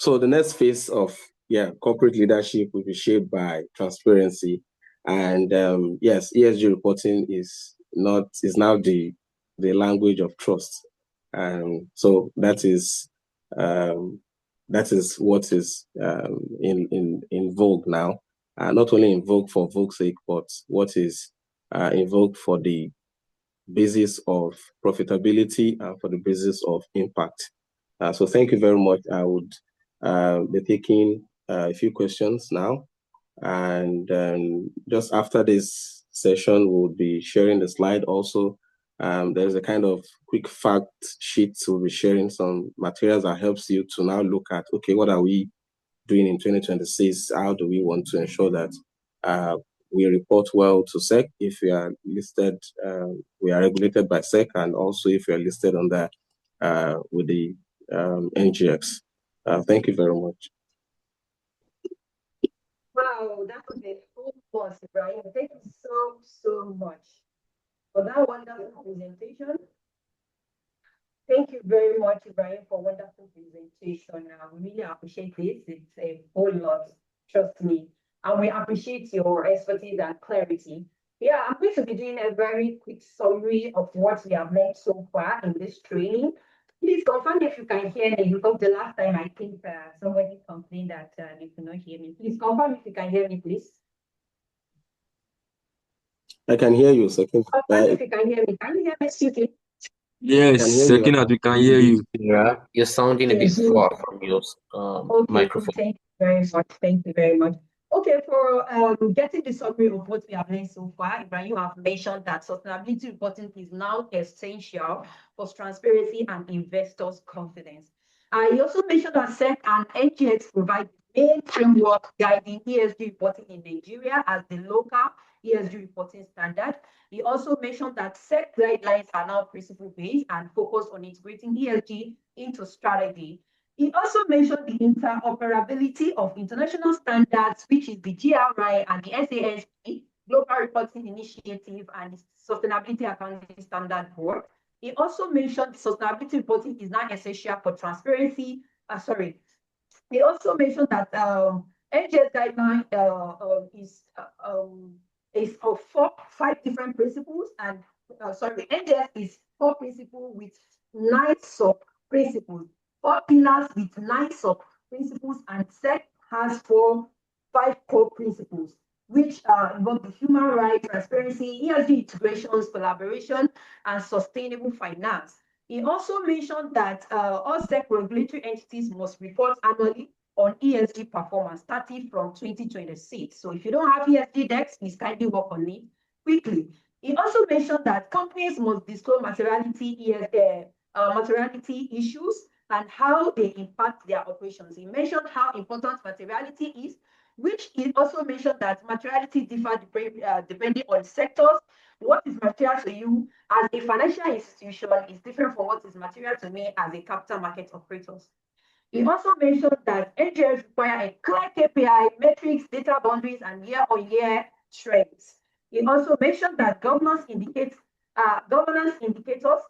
So the next phase of corporate leadership will be shaped by transparency, and yes, ESG reporting is now the language of trust, so that is what is in vogue now. Not only in vogue for vogue's sake, but what is in vogue for the basis of profitability and for the basis of impact. So thank you very much. I would be taking a few questions now. And just after this session, we'll be sharing the slide also. There's a kind of quick fact sheet. We'll be sharing some materials that helps you to now look at, okay, what are we doing in 2026? How do we want to ensure that we report well to SEC if we are listed, we are regulated by SEC, and also if we are listed on the with the NGX. Thank you very much. Wow, that was a full course, Brian. Thank you so much for that wonderful presentation. Thank you very much, Brian, for wonderful presentation. We really appreciate this. It's a whole lot, trust me. And we appreciate your expertise and clarity. Yeah, I'm going to be doing a very quick summary of what we have learned so far in this training. Please confirm if you can hear me, because the last time I think somebody complained that they could not hear me. Please confirm if you can hear me, please. I can hear you, Second. If you can hear me, can you hear me speaking? Yes, Sekinat, we can hear you. Yeah, you're sounding a bit far from your microphone. Thank you very much. Thank you very much. Okay, for getting the summary of what we have learned so far, Ibrahim, you have mentioned that sustainability reporting is now essential for transparency and investors' confidence. He also mentioned that SEC and NGX provide the main framework guiding ESG reporting in Nigeria as the local ESG reporting standard. He also mentioned that SEC guidelines are now principle-based and focus on integrating ESG into strategy. He also mentioned the interoperability of international standards, which is the GRI and the SASB, Global Reporting Initiative, and the Sustainability Accounting Standard Board. He also mentioned sustainability reporting is now essential for transparency. He also mentioned that NGS guideline is of five different principles, and NGS is 4 principles with 9 sub-principles, 4 pillars with 9 sub-principles, and SEC has 5 core principles, which involve the human rights, transparency, ESG integrations, collaboration, and sustainable finance. He also mentioned that all SEC regulatory entities must report annually on ESG performance starting from 2026. So if you don't have ESG decks, please kindly work on it quickly. He also mentioned that companies must disclose materiality issues and how they impact their operations. He mentioned how important materiality is, which he also mentioned that materiality differs depending on sectors. What is material to you as a financial institution is different from what is material to me as a capital market operator. He also mentioned that NGOs require a clear KPI, metrics, data boundaries, and year-on-year trends. He also mentioned that governance indicators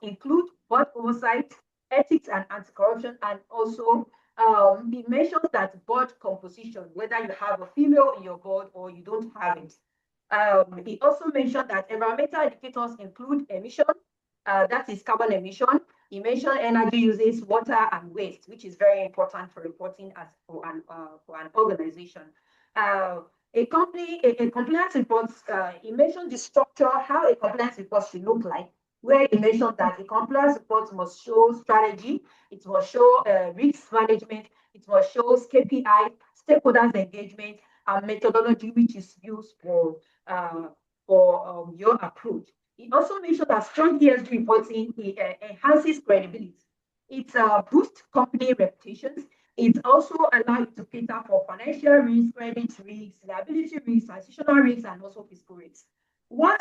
include board oversight, ethics, and anti-corruption, and also he mentions that board composition, whether you have a female in your board or you don't have it. He also mentioned that environmental indicators include emission, that is carbon emission. He mentioned energy uses, water, and waste, which is very important for reporting as for an organization. A compliance report, he mentioned the structure, how a compliance report should look like, where he mentioned that a compliance report must show strategy, it must show risk management, it must show KPI, stakeholders engagement, and methodology which is used for your approach. He also mentioned that strong ESG reporting enhances credibility. It boosts company reputations. It also allows you to cater for financial risks, credit risks, liability risks, transitional risks, and also fiscal risks. One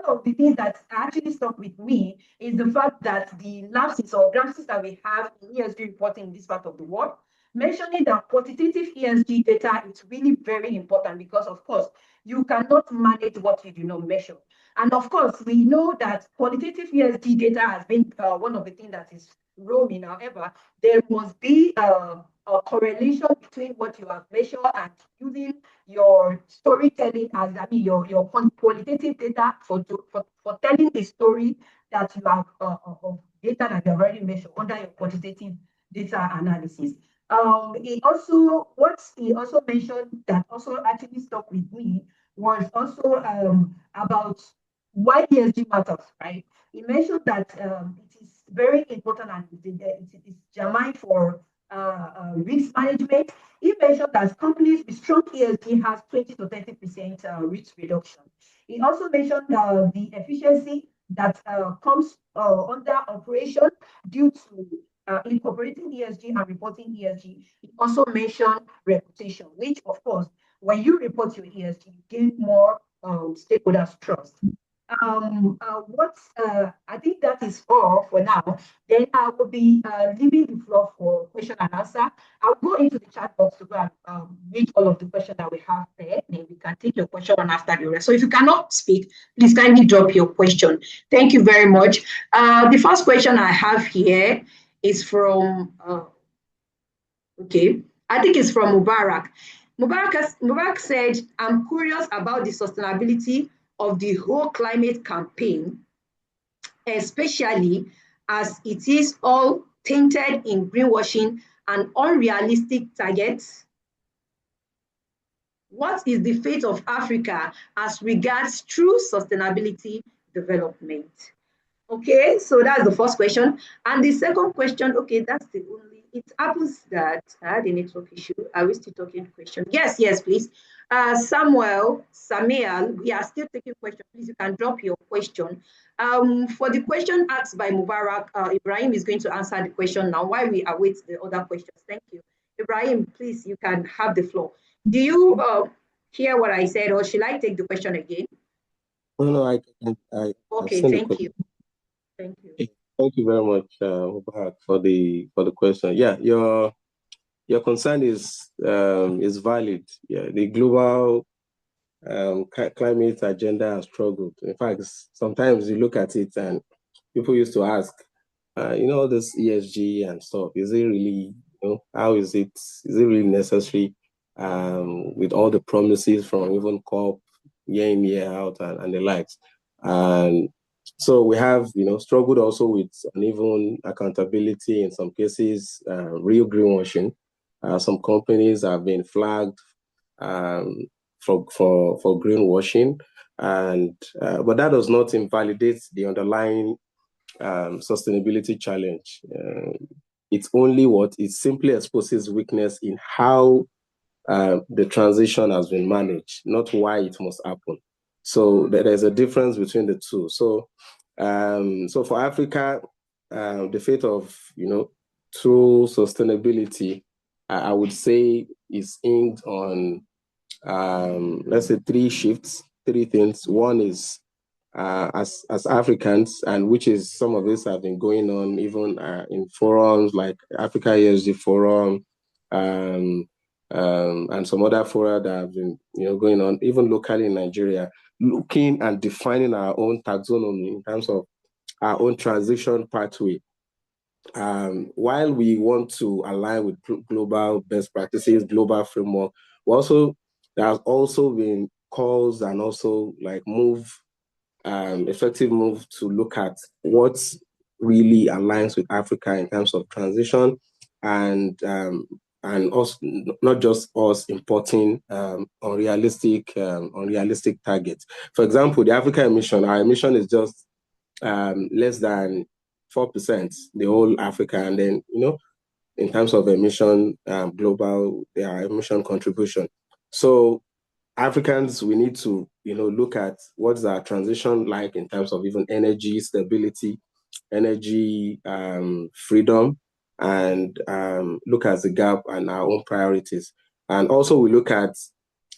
of the things that actually stuck with me is the fact that the lapses or lapses that we have in ESG reporting in this part of the world, mentioning that quantitative ESG data is really very important because, of course, you cannot manage what you do not measure. And of course, we know that qualitative ESG data has been one of the things that is roaming. However, there must be a correlation between what you have measured and using your storytelling as your qualitative data for telling the story that you have of data that you have already measured under your quantitative data analysis. He also mentioned that also actually stuck with me was also about why ESG matters, right? He mentioned that it is very important and it is germane for risk management. He mentioned that companies with strong ESG has 20 to 30% risk reduction. He also mentioned the efficiency that comes under operation due to incorporating ESG and reporting ESG. He also mentioned reputation, which of course, when you report your ESG, you gain more stakeholders' trust. I think that is all for now. Then I will be leaving the floor for question and answer. I'll go into the chat box to go and read all of the questions that we have there. Then we can take your question on after the rest. So if you cannot speak, please kindly drop your question. Thank you very much. The first question I have here is from, I think it's from Mubarak. Mubarak said, I'm curious about the sustainability of the whole climate campaign, especially as it is all tainted in greenwashing and unrealistic targets. What is the fate of Africa as regards true sustainability development? Okay, so that's the first question. And the second question, okay, that's the only, it happens that I had a network issue. Are we still talking question? Yes, yes, please. Samuel, we are still taking questions. Please, you can drop your question. For the question asked by Mubarak, Ibrahim is going to answer the question now while we await the other questions. Thank you. Ibrahim, please, you can have the floor. Do you hear what I said, or should I take the question again? No, okay, thank you. Thank you. Thank you very much, Mubarak, for the question. Yeah, your concern is valid. Yeah, the global climate agenda has struggled. In fact, sometimes you look at it and people used to ask, all this ESG and stuff, is it really, how is it really necessary with all the promises from even COP year in, year out and the likes? And so we have, struggled also with uneven accountability in some cases, real greenwashing. Some companies have been flagged for greenwashing, and but that does not invalidate the underlying sustainability challenge. It's only it simply exposes weakness in how the transition has been managed, not why it must happen. So there's a difference between the two. So for Africa, the fate of true sustainability, I would say, is aimed on let's say three things. One is as Africans, and which is some of this have been going on even in forums like Africa ESG Forum, and some other fora that have been going on even locally in Nigeria, looking and defining our own taxonomy in terms of our own transition pathway. While we want to align with global best practices, global framework, there has also been calls and also like effective move to look at what really aligns with Africa in terms of transition, and also not just us importing unrealistic targets. For example, the Africa emission, our emission is just less than 4%, the whole Africa, and then in terms of emission, global emission contribution. So Africans, we need to look at what's our transition like in terms of even energy stability, energy freedom, and look at the gap and our own priorities. And also we look at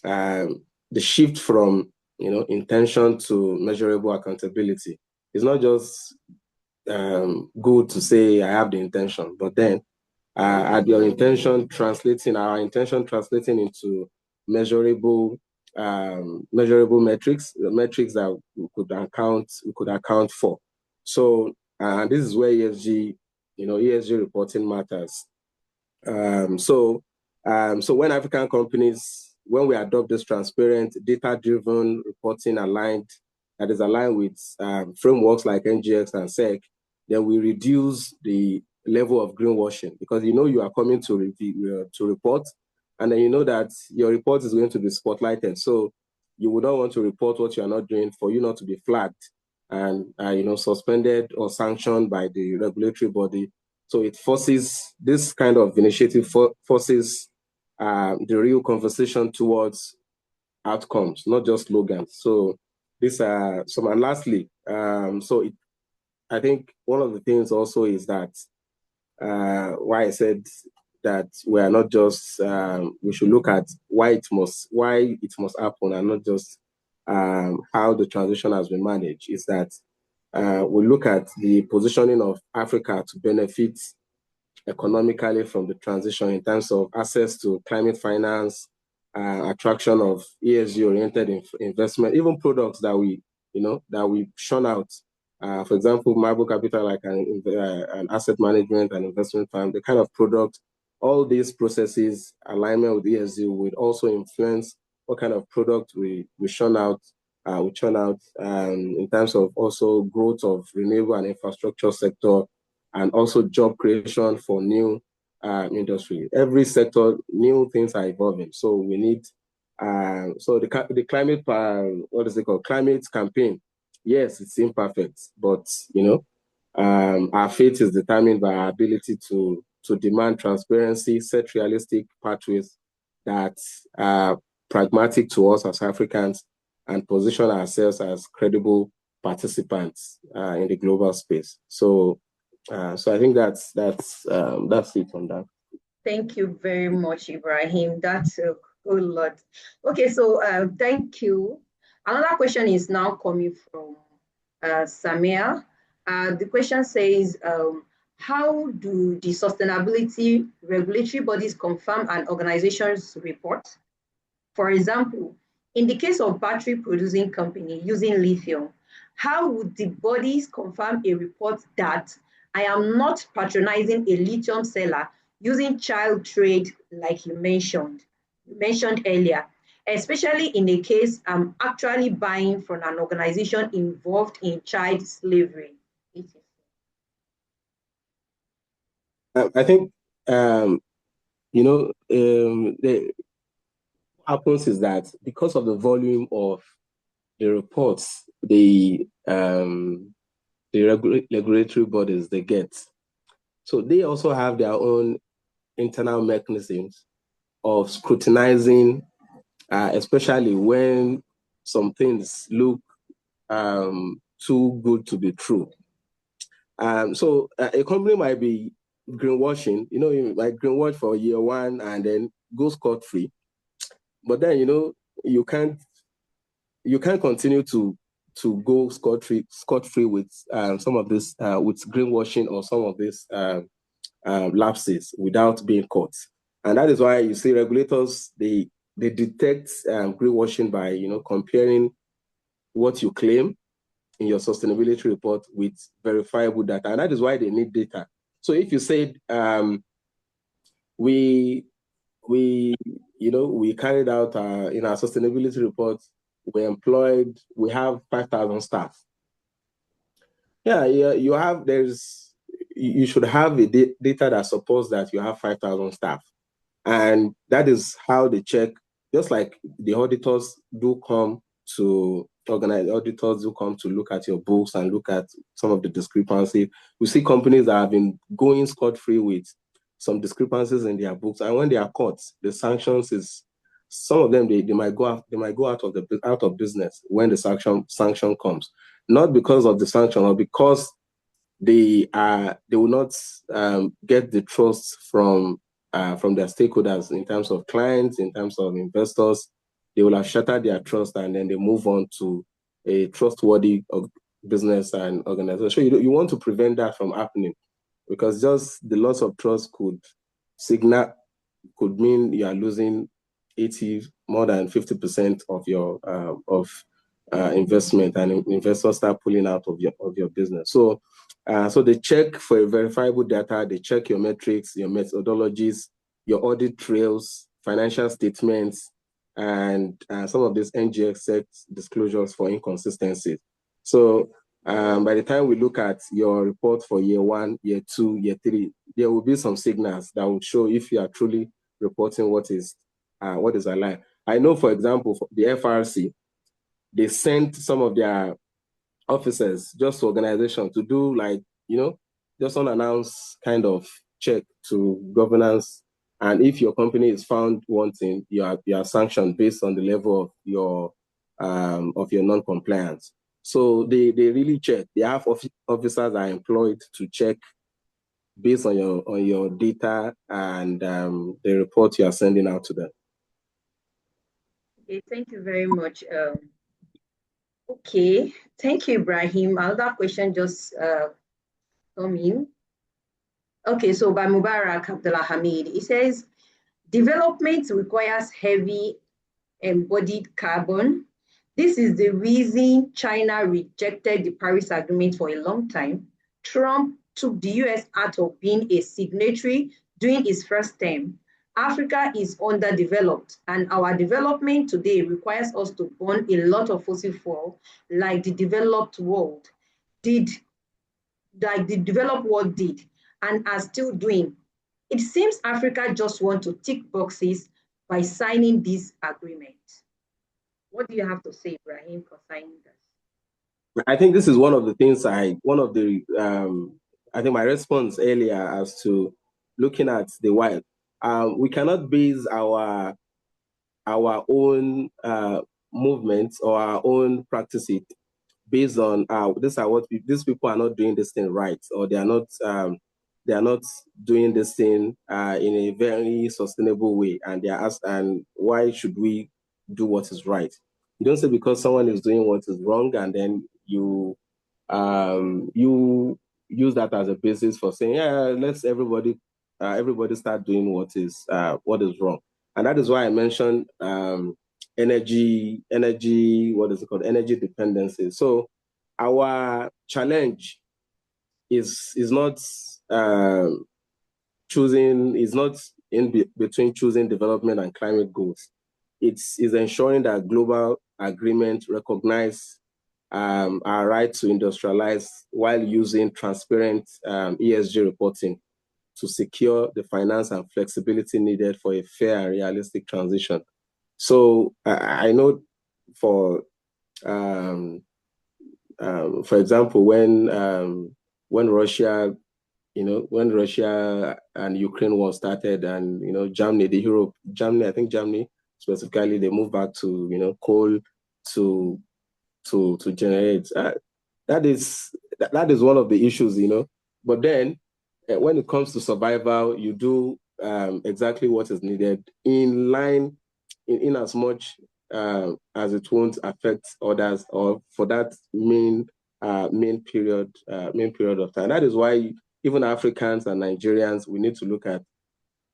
the shift from intention to measurable accountability. It's not just good to say I have the intention, but then our intention translating into measurable metrics that we could account for. So this is where ESG reporting matters. So when African companies, when we adopt this transparent, data-driven reporting that is aligned with frameworks like NGX and SEC, then we reduce the level of greenwashing, because you are coming to report, and then that your report is going to be spotlighted. So you would not want to report what you are not doing for you not to be flagged and suspended or sanctioned by the regulatory body. So it forces this kind of initiative forces the real conversation towards outcomes, not just slogans. So these are some. And lastly, I think one of the things also is that why I said that we are not just we should look at why it must happen, and not just how the transition has been managed. Is that we look at the positioning of Africa to benefit economically from the transition in terms of access to climate finance, attraction of ESG-oriented investment, even products that we shun out. For example, Marble Capital, like an asset management and investment firm, the kind of product, all these processes, alignment with ESG would also influence what kind of product we churn out. In terms of also growth of renewable and infrastructure sector, and also job creation for new industry. Every sector, new things are evolving. So we need So the climate, what is it called? Climate campaign. Yes, it's imperfect, but our fate is determined by our ability to demand transparency, set realistic pathways that are pragmatic to us as Africans, and position ourselves as credible participants in the global space. So I think that's it on that. Thank you very much, Ibrahim. That's a whole lot. Okay, so thank you. Another question is now coming from Samia. The question says, how do the sustainability regulatory bodies confirm an organization's report? For example, in the case of battery producing company using lithium, how would the bodies confirm a report that I am not patronizing a lithium seller using child trade like you mentioned earlier, especially in a case I'm actually buying from an organization involved in child slavery? I think the happens is that because of the volume of the reports, the regulatory bodies they get, so they also have their own internal mechanisms of scrutinizing, especially when some things look too good to be true. So a company might be greenwashing, you might greenwash for year one and then go scot-free. But then, you can't continue to go scot-free with some of this, with greenwashing or some of these lapses without being caught. And that is why you see regulators, they detect greenwashing by, comparing what you claim in your sustainability report with verifiable data. And that is why they need data. So if you said, we carried out in our sustainability report, we have 5,000 staff. You should have a data that supports that you have 5,000 staff. And that is how they check, just like the auditors do come to look at your books and look at some of the discrepancies. We see companies that have been going scot-free with some discrepancies in their books, and when they are caught, the sanctions is, some of them they might go out of business when the sanction comes, not because of the sanction or because they will not get the trust from their stakeholders in terms of clients, in terms of investors. They will have shattered their trust, and then they move on to a trustworthy business and organization. So you want to prevent that from happening, because just the loss of trust could mean you are losing more than 50% of your investment, and investors start pulling out of your business. So they check for verifiable data, they check your metrics, your methodologies, your audit trails, financial statements, and some of these NGX disclosures for inconsistencies. So by the time we look at your report for year 1, year 2, year 3, there will be some signals that will show if you are truly reporting what is aligned. I know, for example, for the FRC, they sent some of their officers just to organization to do just unannounced kind of check to governance. And if your company is found wanting, you are sanctioned based on the level of your non-compliance. So they really check. They have officers are employed to check based on your data and the report you are sending out to them. Okay, thank you very much. Okay, thank you, Ibrahim. Another question just come in. Okay, so by Mubarak Abdullah Hamid, it says, development requires heavy embodied carbon. This is the reason China rejected the Paris Agreement for a long time. Trump took the US out of being a signatory during his first term. Africa is underdeveloped, and our development today requires us to burn a lot of fossil fuel like the developed world did, and are still doing. It seems Africa just wants to tick boxes by signing this agreement. What do you have to say, Ibrahim, for signing this? I think this is one of the things I think my response earlier as to looking at the why. We cannot base our own movements or our own practices based on these people are not doing this thing right, or they are not doing this thing in a very sustainable way, and they are asked, and why should we do what is right? You don't say because someone is doing what is wrong and then you use that as a basis for saying, yeah, let's everybody start doing what is wrong. And that is why I mentioned energy, what is it called? Energy dependency. So our challenge is not between choosing development and climate goals. It's ensuring that global agreement recognize our right to industrialize while using transparent ESG reporting to secure the finance and flexibility needed for a fair and realistic transition. So I know for example, when Russia and Ukraine war started, and Germany, I think Germany specifically, they moved back to coal to generate. That is one of the issues, But then when it comes to survival, you do exactly what is needed in line, in as much as it won't affect others, or for that main period of time. That is why even Africans and Nigerians, we need to look at,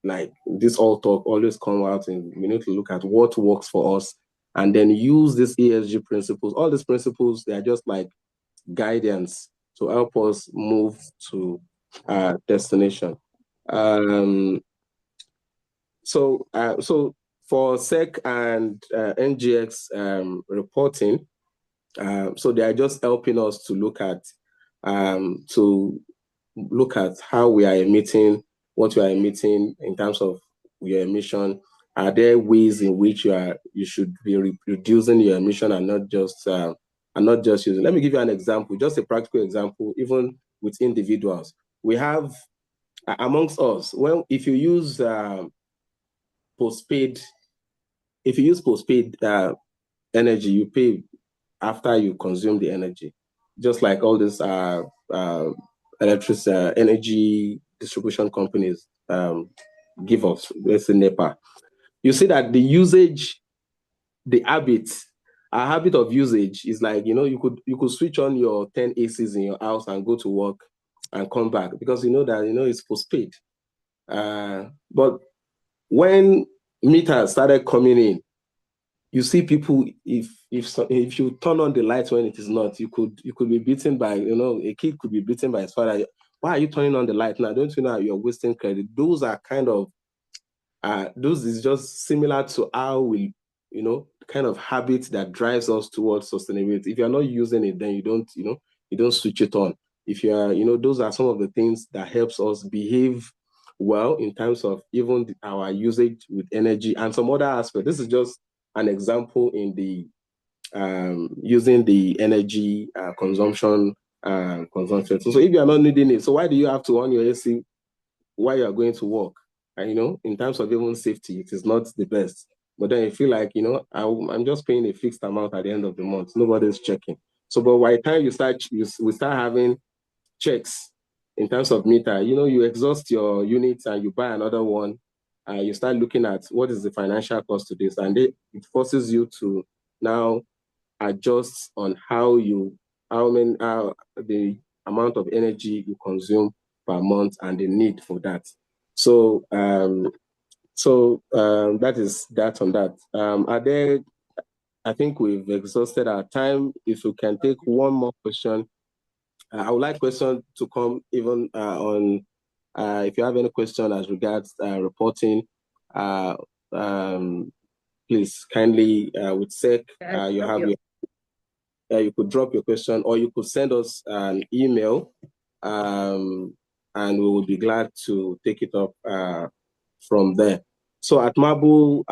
like, this all talk always come out, and we need to look at what works for us and then use these ESG principles. All these principles, they are just like guidance to help us move to destination. So for SEC and NGX reporting, so they are just helping us to look at how we are emitting, what we are emitting in terms of your emission. Are there ways in which you should be reducing your emission and not just using? Let me give you an example, just a practical example. Even with individuals, we have amongst us, if you use postpaid energy, you pay after you consume the energy, just like all these electricity energy distribution companies give us, let's say NEPA. You see that the usage, our habit of usage is like, you could switch on your 10 ACs in your house and go to work and come back, because it's postpaid. But when meters started coming in, you see people, if you turn on the lights when it is not, you could be beaten by, a kid could be beaten by his father. Why are you turning on the light now? Don't you know you're wasting credit? Those are kind of those is just similar to how we, kind of habit that drives us towards sustainability. If you're not using it, then you don't switch it on. If you are, those are some of the things that helps us behave well in terms of even our usage with energy and some other aspects. This is just an example in the using the energy consumption. So if you are not needing it, so why do you have to on your AC while you are going to work? And in terms of even safety, it is not the best. But then you feel like, I'm just paying a fixed amount at the end of the month. Nobody's checking. So, but by the time we start having checks in terms of meter, you exhaust your units and you buy another one. You start looking at what is the financial cost to this, and it forces you to now adjust on the amount of energy you consume per month and the need for that. So that is that on that. I think we've exhausted our time. If we can take one more question, I would like questions to come even on if you have any question as regards reporting. Please kindly with SEC, you could drop your question, or you could send us an email, and we will be glad to take it up from there. So at Mabu,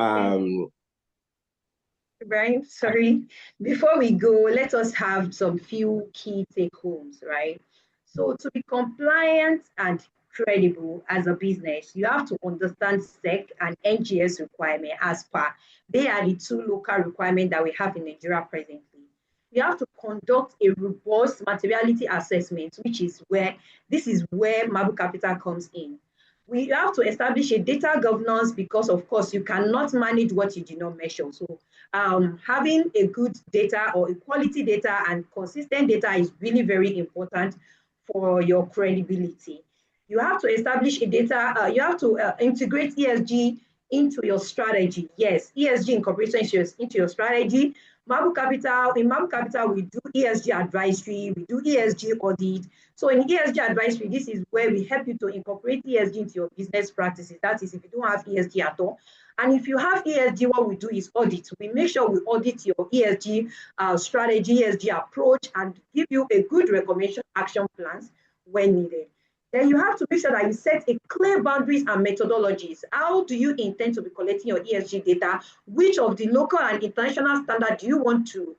Brian, sorry. Before we go, let us have some few key take homes, right? So to be compliant and credible as a business, you have to understand SEC and NGS requirement as per. They are the two local requirements that we have in Nigeria presently. You have to conduct a robust materiality assessment, which is where this is where Mabu Capital comes in. We have to establish a data governance because, of course, you cannot manage what you do not measure. So having a good data or a quality data and consistent data is really very important for your credibility. You have to establish a data, you have to integrate ESG into your strategy. Yes, ESG incorporation into your strategy. In Mabu Capital, we do ESG advisory, we do ESG audit. So in ESG advisory, this is where we help you to incorporate ESG into your business practices. That is, if you don't have ESG at all. And if you have ESG, what we do is audit. We make sure we audit your ESG strategy, ESG approach, and give you a good recommendation action plans when needed. Then you have to make sure that you set a clear boundaries and methodologies. How do you intend to be collecting your ESG data? Which of the local and international standards do you want to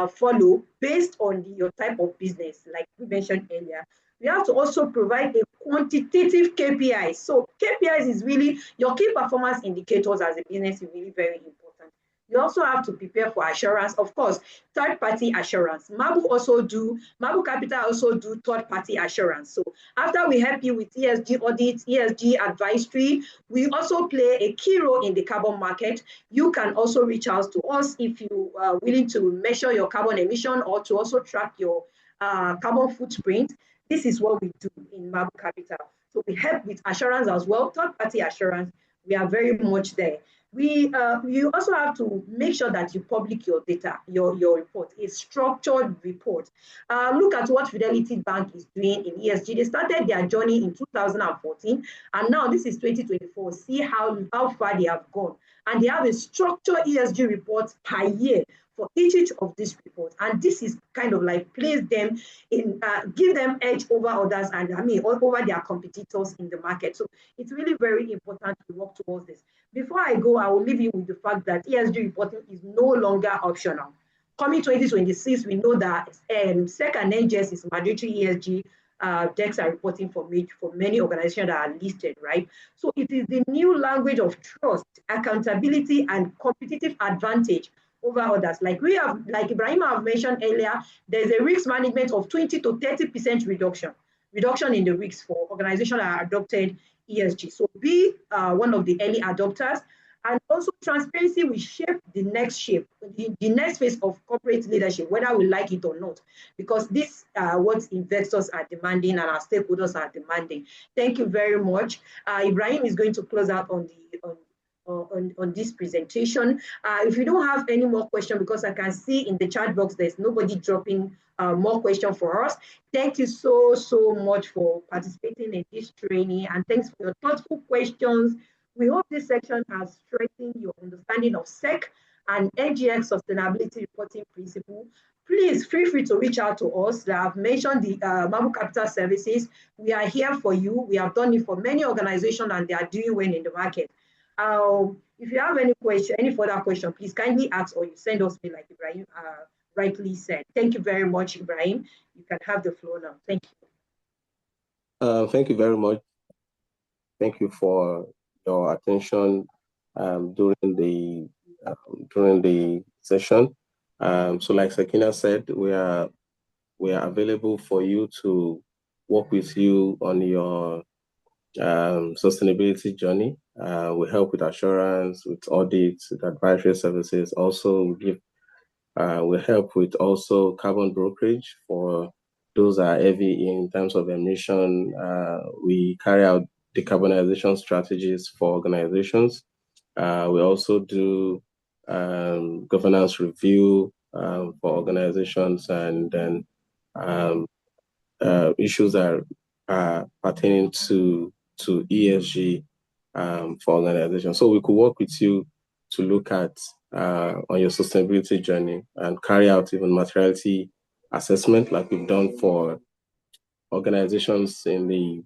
follow based on your type of business, like we mentioned earlier? We have to also provide a quantitative KPIs. So KPIs is really your key performance indicators as a business is really very important. You also have to prepare for assurance, of course, third-party assurance. Mabu Capital also do third-party assurance. So after we help you with ESG audits, ESG advisory, we also play a key role in the carbon market. You can also reach out to us if you are willing to measure your carbon emission or to also track your carbon footprint. This is what we do in Mabu Capital. So we help with assurance as well, third-party assurance. We are very much there. You also have to make sure that you publish your data, your report, a structured report. Look at what Fidelity Bank is doing in ESG. They started their journey in 2014, and now this is 2024. See how far they have gone. And they have a structured ESG report per year for each of these reports. And this is kind of like place them in, give them edge over others and over their competitors in the market. So it's really very important to work towards this. Before I go, I will leave you with the fact that ESG reporting is no longer optional. Coming 2026, we know that SEC and NGS is mandatory ESG decks are reporting for many organizations that are listed, right? So it is the new language of trust, accountability, and competitive advantage over others. Like Ibrahim have mentioned earlier, there's a risk management of 20 to 30% reduction in the risks for organizations that are adopted ESG. So be one of the early adopters. And also transparency will shape the next phase of corporate leadership, whether we like it or not, because this what investors are demanding and our stakeholders are demanding. Thank you very much. Ibrahim is going to close out on this presentation. If you don't have any more questions, because I can see in the chat box there's nobody dropping more questions for us. Thank you so much for participating in this training, and thanks for your thoughtful questions. We hope this section has strengthened your understanding of SEC and NGX sustainability reporting principle. Please feel free to reach out to us. I've mentioned the Mabu Capital Services. We are here for you. We have done it for many organizations and they are doing well in the market. If you have any further question, please kindly ask or you send us mail like Ibrahim rightly said. Thank you very much, Ibrahim. You can have the floor now. Thank you. Thank you very much. Thank you for your attention during the session. So like Sakina said, we are available for you to work with you on your sustainability journey. We help with assurance, with audits, with advisory services. Also, we help with also carbon brokerage for those that are heavy in terms of emission. We carry out decarbonization strategies for organizations. We also do governance review for organizations, and then issues that are pertaining to ESG for organizations. So we could work with you to look at on your sustainability journey and carry out even materiality assessment like we've done for organizations in the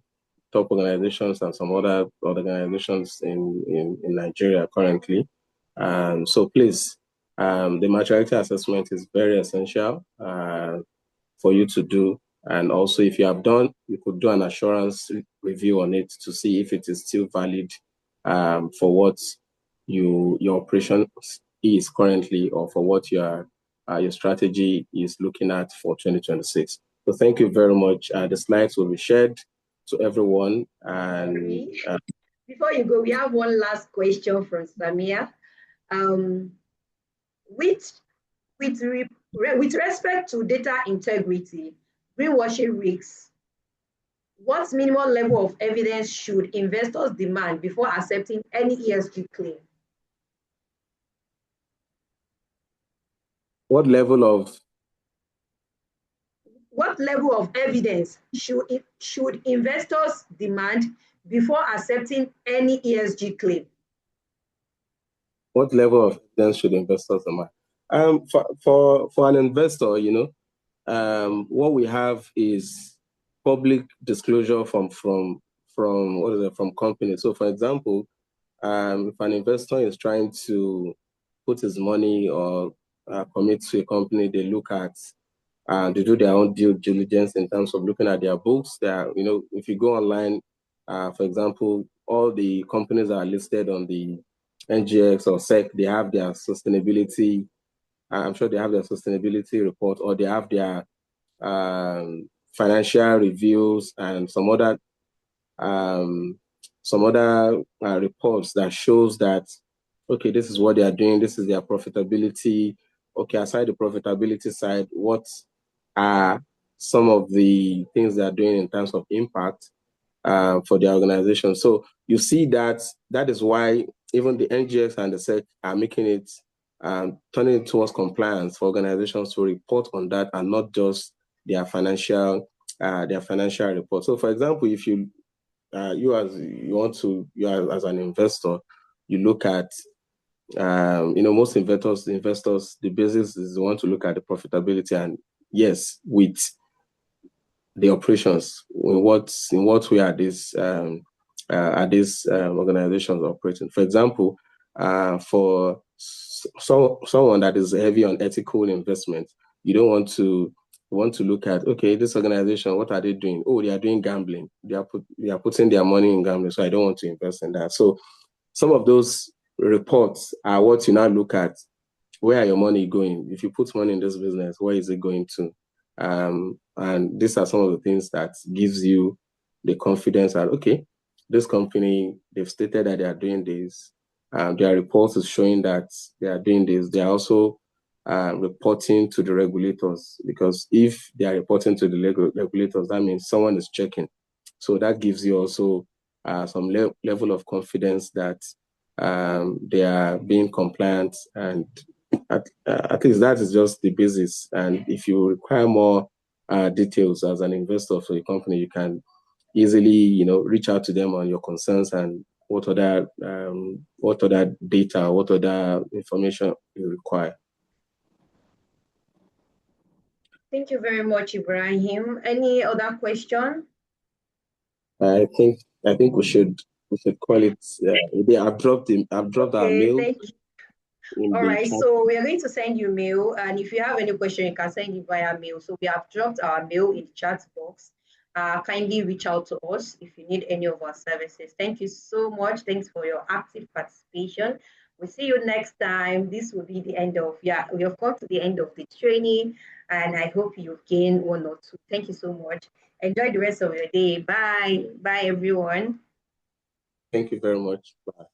top organizations and some other organizations in Nigeria currently. So please, the maturity assessment is very essential for you to do. And also, if you have done, you could do an assurance review on it to see if it is still valid for what your operation is currently, or for what your strategy is looking at for 2026. So thank you very much. The slides will be shared to everyone. And before you go, we have one last question from Samia. With respect to data integrity, greenwashing risks, what minimal level of evidence should investors demand before accepting any ESG claim? What level of evidence should investors demand before accepting any ESG claim? What level of evidence should investors demand? For an investor, what we have is public disclosure from companies. So, for example, if an investor is trying to put his money or commit to a company, they look at they do their own due diligence in terms of looking at their books. If you go online, for example, all the companies that are listed on the NGX or SEC, they have their sustainability. I'm sure they have their sustainability report, or they have their financial reviews and some other reports that shows that, okay, this is what they are doing, this is their profitability. Okay, aside the profitability side, what are some of the things they are doing in terms of impact for the organization? So you see that is why even the NGX and the SEC are making it, turning it towards compliance for organizations to report on that, and not just their financial report. So, for example, if you as an investor, you look at most investors, the basis is they want to look at the profitability, and yes, with the operations, in what way are these organizations operating. For example, for someone that is heavy on ethical investment, you want to look at, okay, this organization, what are they doing? Oh, they are doing gambling. They are putting their money in gambling, so I don't want to invest in that. So some of those reports are what you now look at. Where are your money going? If you put money in this business, where is it going to? And these are some of the things that gives you the confidence that, okay, this company, they've stated that they are doing this. Their reports is showing that they are doing this. They are also reporting to the regulators, because if they are reporting to the regulators, that means someone is checking. So that gives you also some level of confidence that they are being compliant, and at least that is just the basis. And if you require more details as an investor for a company, you can easily, reach out to them on your concerns and what other data, what other information you require. Thank you very much, Ibrahim. Any other question? I think we should call it. I've dropped our mail. Thank you. All right, so we are going to send you mail, and if you have any question, you can send it via mail. So we have dropped our mail in the chat box. Kindly reach out to us if you need any of our services. Thank you so much. Thanks for your active participation. We'll see you next time. This will be the end of, we have come to the end of the training, and I hope you've gained one or two. Thank you so much. Enjoy the rest of your day. Bye. Bye, everyone. Thank you very much. Bye.